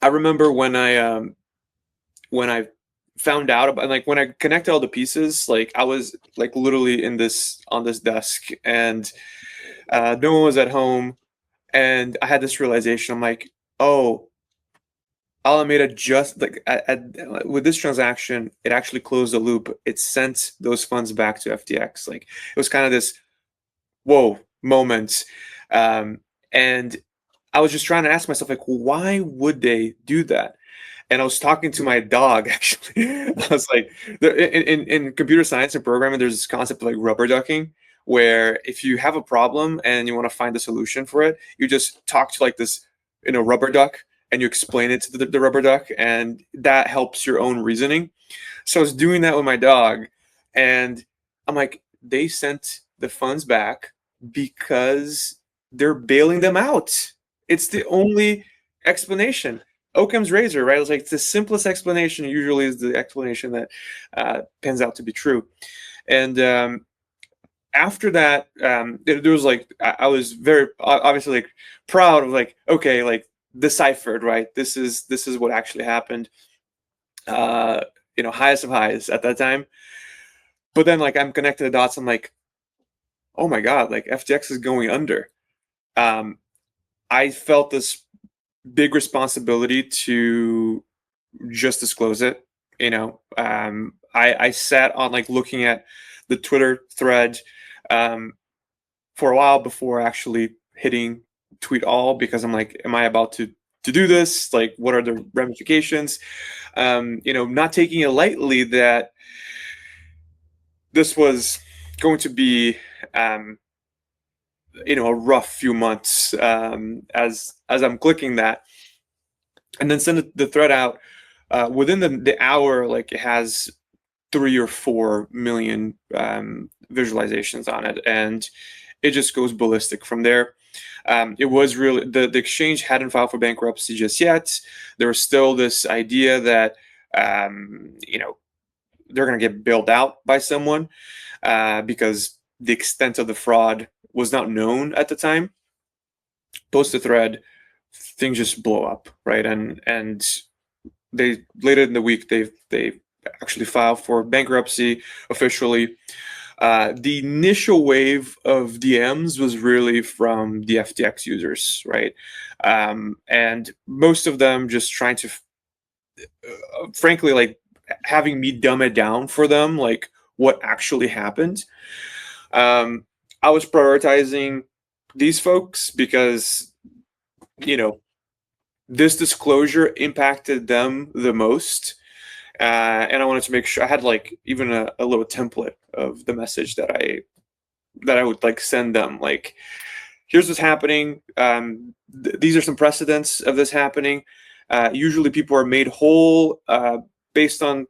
I remember when I found out about, like, when I connected all the pieces, like I was like literally in this on this desk, and no one was at home, and I had this realization. I'm like, oh, Alameda just like with this transaction, it actually closed the loop. It sent those funds back to FTX. Like it was kind of this whoa moment, um, and I was just trying to ask myself, like, why would they do that? And I was talking to my dog actually. I was like, in computer science and programming, there's this concept of like rubber ducking, where if you have a problem and you want to find a solution for it, you just talk to like this, rubber duck, and you explain it to the rubber duck, and that helps your own reasoning. So I was doing that with my dog, and I'm like, they sent the funds back because they're bailing them out. It's the only explanation. Occam's razor, right? It's like the simplest explanation usually is the explanation that pans out to be true. And after that, there was like I was very obviously like proud of like, okay, like deciphered, right? This is what actually happened. Highest of highs at that time. But then like I'm connecting the dots. I'm like, oh my god, like FTX is going under. Um, I felt this big responsibility to just disclose it. I sat on like looking at the Twitter thread um, for a while before actually hitting tweet all, because I'm like, am I about to do this? Like, what are the ramifications? Not taking it lightly that this was going to be a rough few months, as I'm clicking that, and then send the thread out. Within the hour, like it has 3 or 4 million visualizations on it, and it just goes ballistic from there. It was really the exchange hadn't filed for bankruptcy just yet. There was still this idea that they're going to get bailed out by someone, because the extent of the fraud was not known at the time. Post the thread, things just blow up, right? And they later in the week they actually filed for bankruptcy officially. The initial wave of DMs was really from the FTX users, right? And most of them just trying to, frankly, like having me dumb it down for them, like what actually happened. I was prioritizing these folks because, this disclosure impacted them the most. And I wanted to make sure I had like even a little template of the message that I would like send them. Like, here's what's happening. These are some precedents of this happening. Usually people are made whole based on,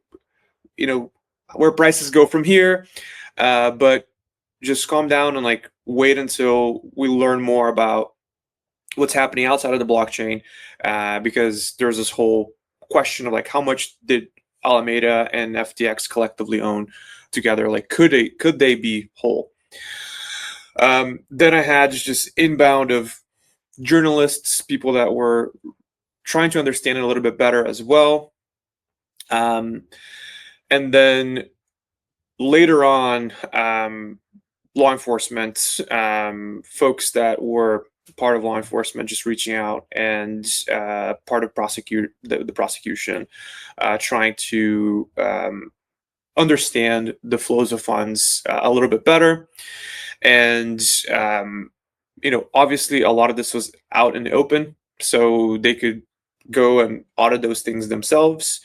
where prices go from here. But just calm down and like wait until we learn more about what's happening outside of the blockchain, because there's this whole question of like how much did Alameda and FTX collectively own together? Like, could they be whole? Then I had just inbound of journalists, people that were trying to understand it a little bit better as well. And then later on, law enforcement, folks that were part of law enforcement just reaching out, and part of the prosecution, trying to understand the flows of funds a little bit better. And obviously a lot of this was out in the open, so they could go and audit those things themselves.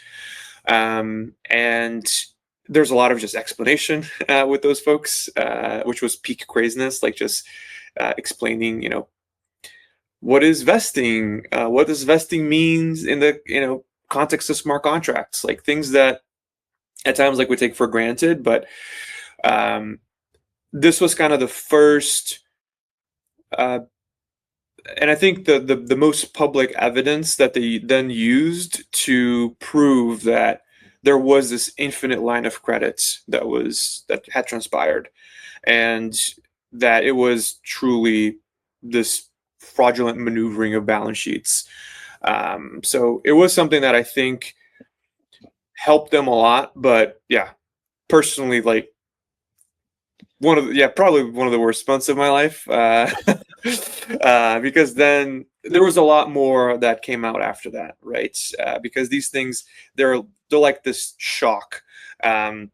And there's a lot of just explanation with those folks, which was peak craziness, like just explaining, what is vesting, what does vesting means in the context of smart contracts, like things that at times like we take for granted. But this was kind of the first, and I think the most public evidence that they then used to prove that there was this infinite line of credits that had transpired, and that it was truly this fraudulent maneuvering of balance sheets. So it was something that I think helped them a lot. But yeah, personally, like probably one of the worst months of my life, because then there was a lot more that came out after that, right? Because these things, they're like this shock, and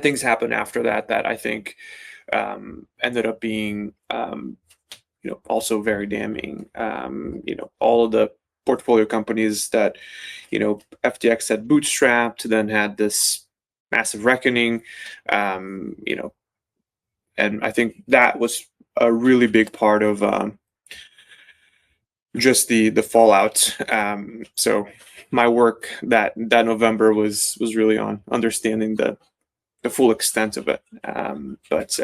things happen after that I think ended up being also very damning. All of the portfolio companies that FTX had bootstrapped then had this massive reckoning, and I think that was a really big part of just the fallout. So my work that November was really on understanding the full extent of it. But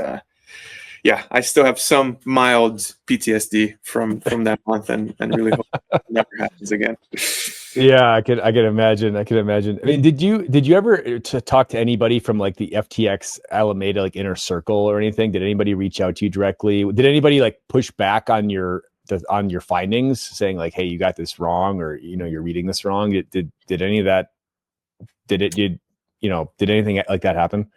yeah, I still have some mild PTSD from that month, and really hope it never happens again. Yeah, I can imagine. I can imagine. I mean, did you ever talk to anybody from like the FTX Alameda like inner circle or anything? Did anybody reach out to you directly? Did anybody like push back on your findings, saying like, "Hey, you got this wrong," or you're reading this wrong? Did any of that? Did anything like that happen?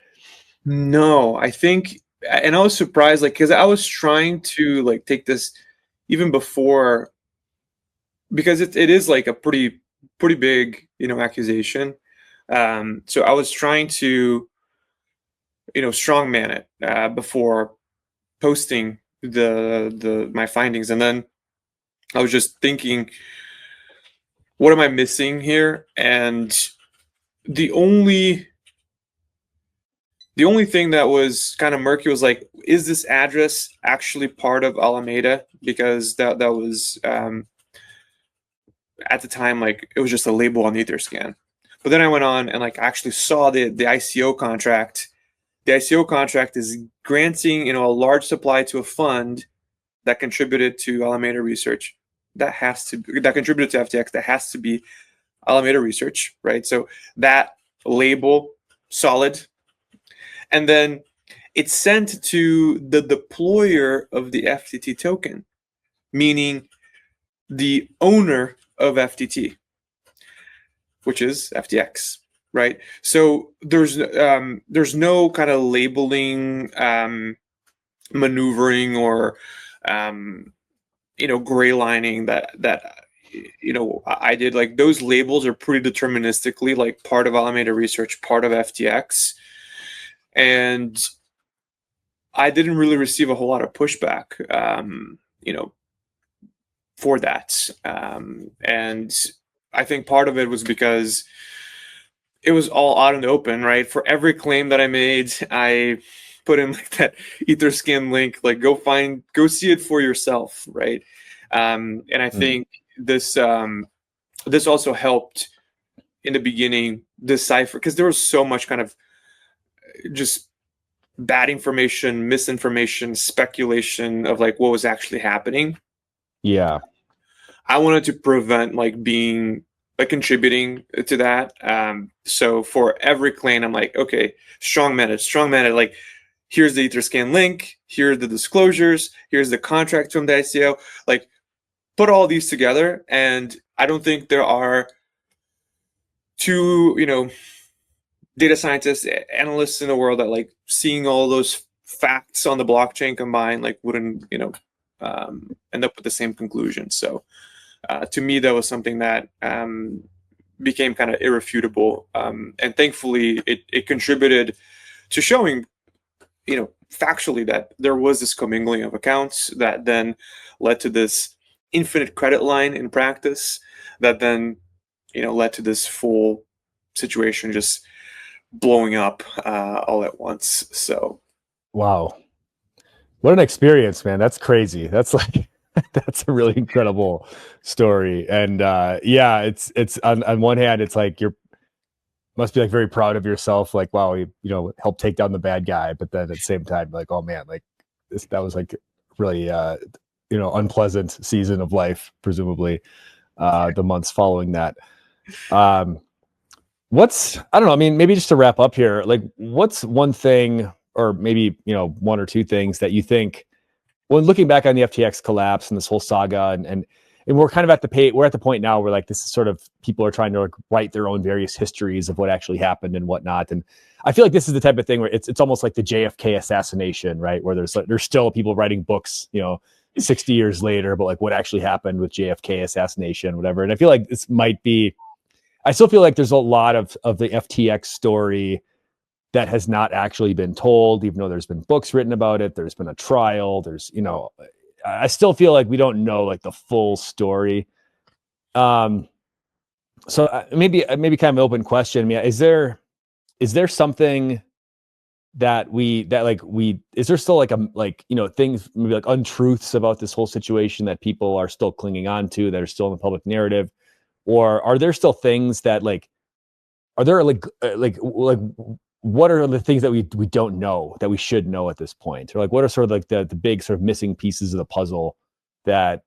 No, I think, and I was surprised, like, because I was trying to like take this even before, because it is like a pretty big accusation. So I was trying to strongman it before posting my findings, and then I was just thinking, what am I missing here? And the only thing that was kind of murky was like, is this address actually part of Alameda? Because that was at the time, like, it was just a label on the Etherscan. But then I went on and like actually saw the ICO contract. The ICO contract is granting a large supply to a fund that contributed to Alameda Research. That contributed to FTX. That has to be Alameda Research, right? So that label, solid. And then it's sent to the deployer of the FTT token, meaning the owner of FTT, which is FTX, right? So there's no kind of labeling, maneuvering, or gray lining that I did. Like, those labels are pretty deterministically like part of Alameda Research, part of FTX, and I didn't really receive a whole lot of pushback, for that. And I think part of it was because it was all out in the open, right? For every claim that I made, I put in like that Etherscan link, like go see it for yourself, right? And I think this also helped in the beginning decipher, because there was so much kind of just bad information, misinformation, speculation of like what was actually happening. Yeah, I wanted to prevent like being like contributing to that. So for every claim, I'm like, okay, strongman it. Like, here's the Etherscan link, here are the disclosures, here's the contract from the ICO. Like, put all these together, and I don't think there are two, data scientists, analysts in the world that like seeing all those facts on the blockchain combined like wouldn't end up with the same conclusion. So to me, that was something that became kind of irrefutable, and thankfully it contributed to showing factually that there was this commingling of accounts that then led to this infinite credit line in practice, that then led to this full situation just blowing up all at once. So wow, what an experience, man. That's crazy. That's like that's a really incredible story. And yeah, it's on one hand, it's like you're must be like very proud of yourself, like, wow, you helped take down the bad guy. But then at the same time, like, oh man, like that was like really unpleasant season of life, presumably the months following that. I don't know, I mean, maybe just to wrap up here, like what's one thing, or maybe, one or two things that you think, when looking back on the FTX collapse and this whole saga, and we're kind of we're at the point now where like this is sort of, people are trying to like write their own various histories of what actually happened and whatnot. And I feel like this is the type of thing where it's almost like the JFK assassination, right? Where there's still people writing books, 60 years later, but like what actually happened with JFK assassination, whatever. And I feel like I still feel like there's a lot of the FTX story that has not actually been told, even though there's been books written about it. There's been a trial. I still feel like we don't know like the full story. So maybe kind of an open question. I mean, is there something is there still things, maybe like untruths about this whole situation that people are still clinging on to, that are still in the public narrative? Or are there still things that are there what are the things that we don't know that we should know at this point? Or like, what are sort of like the big sort of missing pieces of the puzzle that,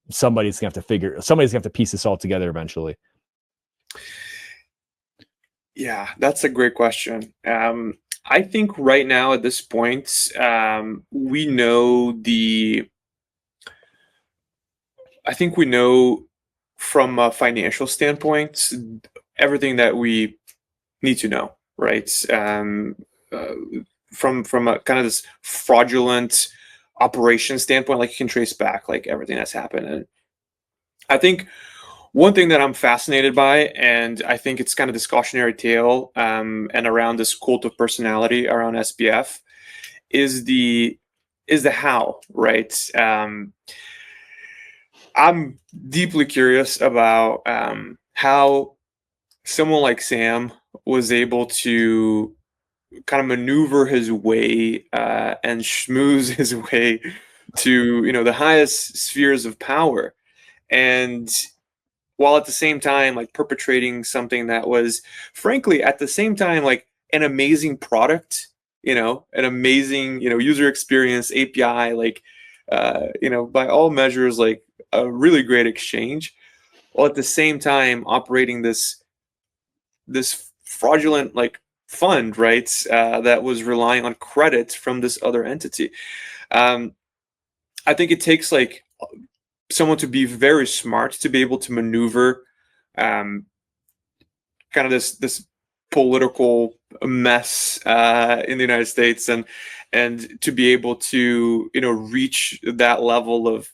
somebody's gonna have to piece this all together eventually? Yeah, that's a great question. I think right now at this point, we know I think we know from a financial standpoint everything that we need to know, right? Uh, from a kind of this fraudulent operation standpoint, like you can trace back like everything that's happened. And I think one thing that I'm fascinated by, and I think it's kind of this cautionary tale, and around this cult of personality around SBF, is the how, right? I'm deeply curious about how someone like Sam was able to kind of maneuver his way and schmooze his way to the highest spheres of power, and while at the same time like perpetrating something that was frankly at the same time like an amazing product, an amazing user experience, API, like by all measures like a really great exchange, while at the same time operating this fraudulent like fund, right? That was relying on credit from this other entity. um, I think it takes like someone to be very smart to be able to maneuver um, kind of this political mess in the United States, and to be able to reach that level of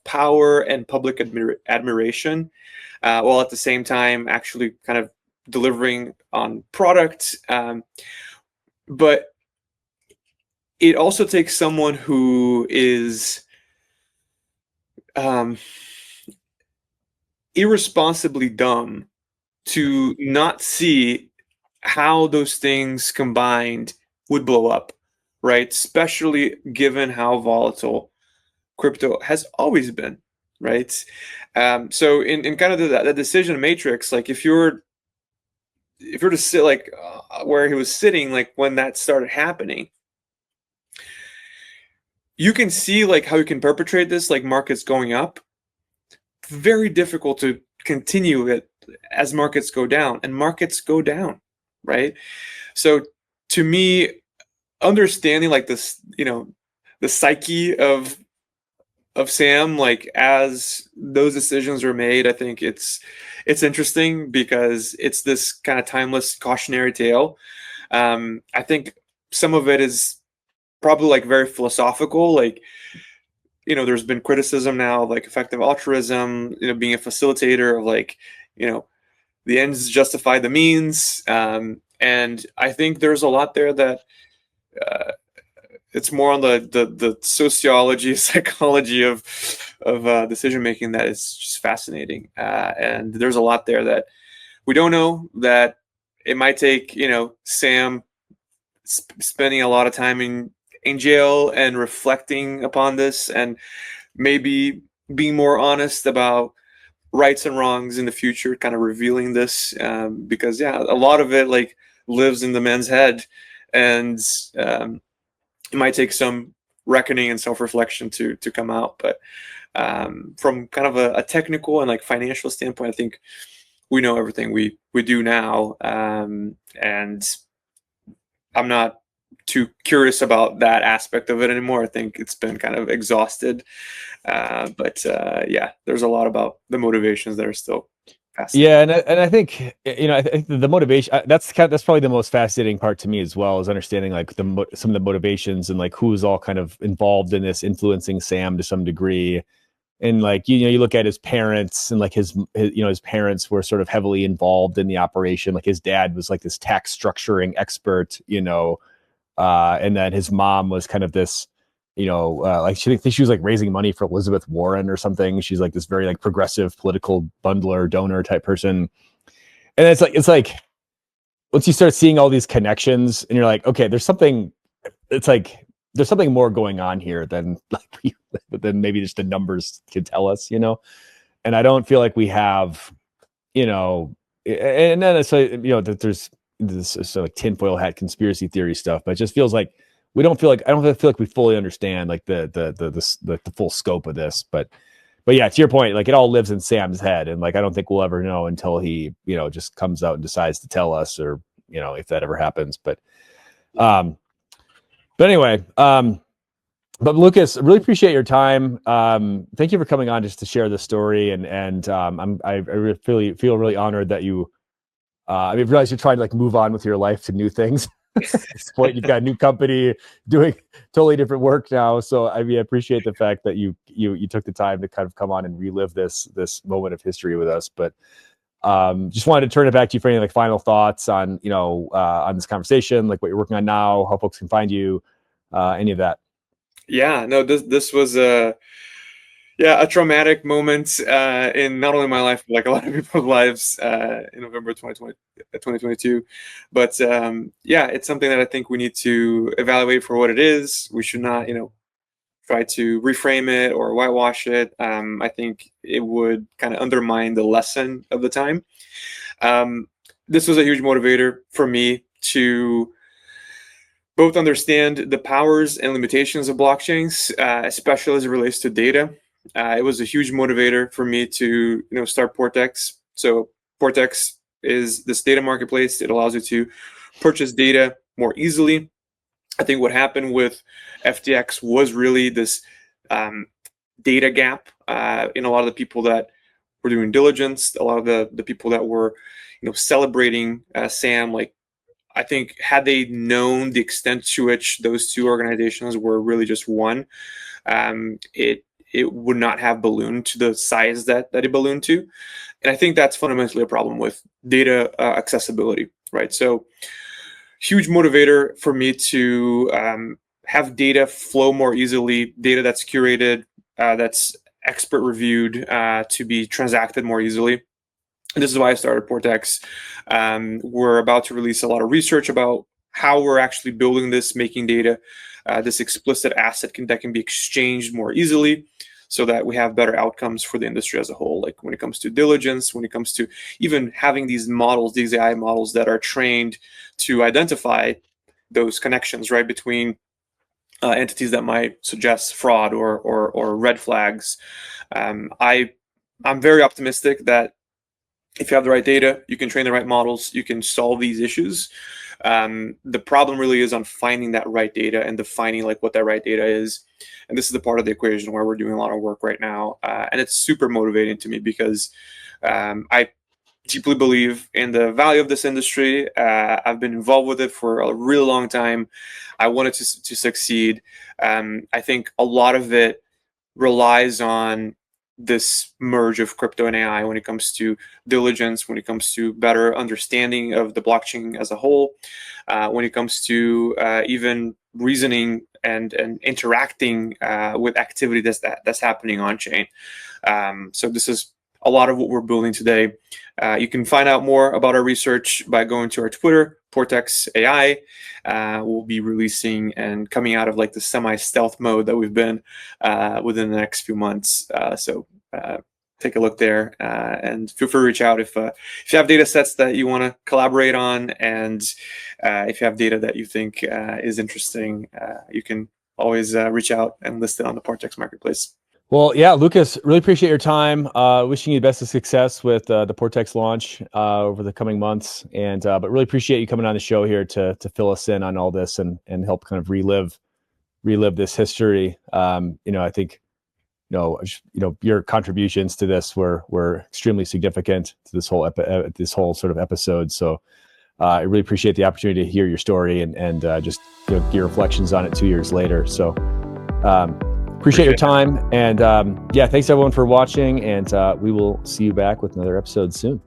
power and public admiration, while at the same time actually kind of delivering on product. But it also takes someone who is um, irresponsibly dumb to not see how those things combined would blow up, right? Especially given how volatile crypto has always been, right? So in kind of the decision matrix, like if you're to sit like where he was sitting, like when that started happening, you can see like how you can perpetrate this, like markets going up. Very difficult to continue it as markets go down, and markets go down, right? So to me, understanding like this, the psyche of Sam, like as those decisions are made, I think it's interesting because it's this kind of timeless cautionary tale. I think some of it is probably like very philosophical, like there's been criticism now of like effective altruism, being a facilitator of like the ends justify the means, and I think there's a lot there that it's more on the sociology, psychology of decision making that is just fascinating, and there's a lot there that we don't know, that it might take Sam spending a lot of time in jail and reflecting upon this, and maybe being more honest about rights and wrongs in the future, kind of revealing this, because yeah, a lot of it like lives in the man's head, and it might take some reckoning and self-reflection to come out. But from kind of a technical and like financial standpoint, I think we know everything we do now, and I'm not too curious about that aspect of it anymore. I think it's been kind of exhausted. But yeah, there's a lot about the motivations that are still fascinating. Yeah, and I think I think the motivation that's probably the most fascinating part to me as well, is understanding like some of the motivations and like who's all kind of involved in this, influencing Sam to some degree. And like you look at his parents, and like his parents were sort of heavily involved in the operation. Like his dad was like this tax structuring expert, and then his mom was kind of this, like she think she was like raising money for Elizabeth Warren or something. She's like this very like progressive political bundler donor type person. And it's like once you start seeing all these connections and you're like, okay, it's like there's something more going on here than like than maybe just the numbers can tell us, And I don't feel like we have, and then it's like, that there's this so like tinfoil hat conspiracy theory stuff, but it just feels like I don't feel like we fully understand like the full scope of this. But yeah, to your point, like it all lives in Sam's head, and like I don't think we'll ever know until he, just comes out and decides to tell us, or if that ever happens. Um, but anyway, but Lucas, I really appreciate your time. Thank you for coming on just to share the story, and I really feel really honored that you. I realize you're trying to like move on with your life to new things. At this point, you've got a new company doing totally different work now. So I appreciate the fact that you took the time to kind of come on and relive this moment of history with us. But just wanted to turn it back to you for any like final thoughts on on this conversation, like what you're working on now, how folks can find you, any of that. Yeah, no, this was a traumatic moment in not only my life, but like a lot of people's lives in November 2022. But yeah, it's something that I think we need to evaluate for what it is. We should not, try to reframe it or whitewash it. I think it would kind of undermine the lesson of the time. This was a huge motivator for me to both understand the powers and limitations of blockchains, especially as it relates to data. It was a huge motivator for me to start Portex. So Portex is this data marketplace. It allows you to purchase data more easily. I think what happened with FTX was really this data gap in a lot of the people that were doing diligence, a lot of the people that were celebrating Sam. Like, I think had they known the extent to which those two organizations were really just one, it would not have ballooned to the size that it ballooned to. And I think that's fundamentally a problem with data accessibility, right? So huge motivator for me to have data flow more easily, data that's curated, that's expert reviewed, to be transacted more easily. And this is why I started Portex. We're about to release a lot of research about how we're actually building this, making data this explicit asset that can be exchanged more easily, so that we have better outcomes for the industry as a whole. Like when it comes to diligence, when it comes to even having these models, these AI models that are trained to identify those connections, right, between entities that might suggest fraud or red flags. I'm very optimistic that if you have the right data, you can train the right models, you can solve these issues. The problem really is on finding that right data and defining like what that right data is. And this is the part of the equation where we're doing a lot of work right now. And it's super motivating to me because I deeply believe in the value of this industry. I've been involved with it for a really long time. I wanted to succeed. I think a lot of it relies on this merge of crypto and AI when it comes to diligence, when it comes to better understanding of the blockchain as a whole, when it comes to even reasoning and interacting with activity that's happening on chain. So this is a lot of what we're building today. You can find out more about our research by going to our Twitter, Portex AI. We'll be releasing and coming out of like the semi-stealth mode that we've been within the next few months. So take a look there, and feel free to reach out if you have data sets that you want to collaborate on, and if you have data that you think is interesting, you can always reach out and list it on the Portex marketplace. Well, yeah, Lucas, really appreciate your time. Wishing you the best of success with the Portex launch over the coming months, and but really appreciate you coming on the show here to fill us in on all this and help kind of relive this history. I think your contributions to this were extremely significant to this whole sort of episode. So I really appreciate the opportunity to hear your story and just your reflections on it 2 years later. So. Appreciate your time. And thanks everyone for watching. And we will see you back with another episode soon.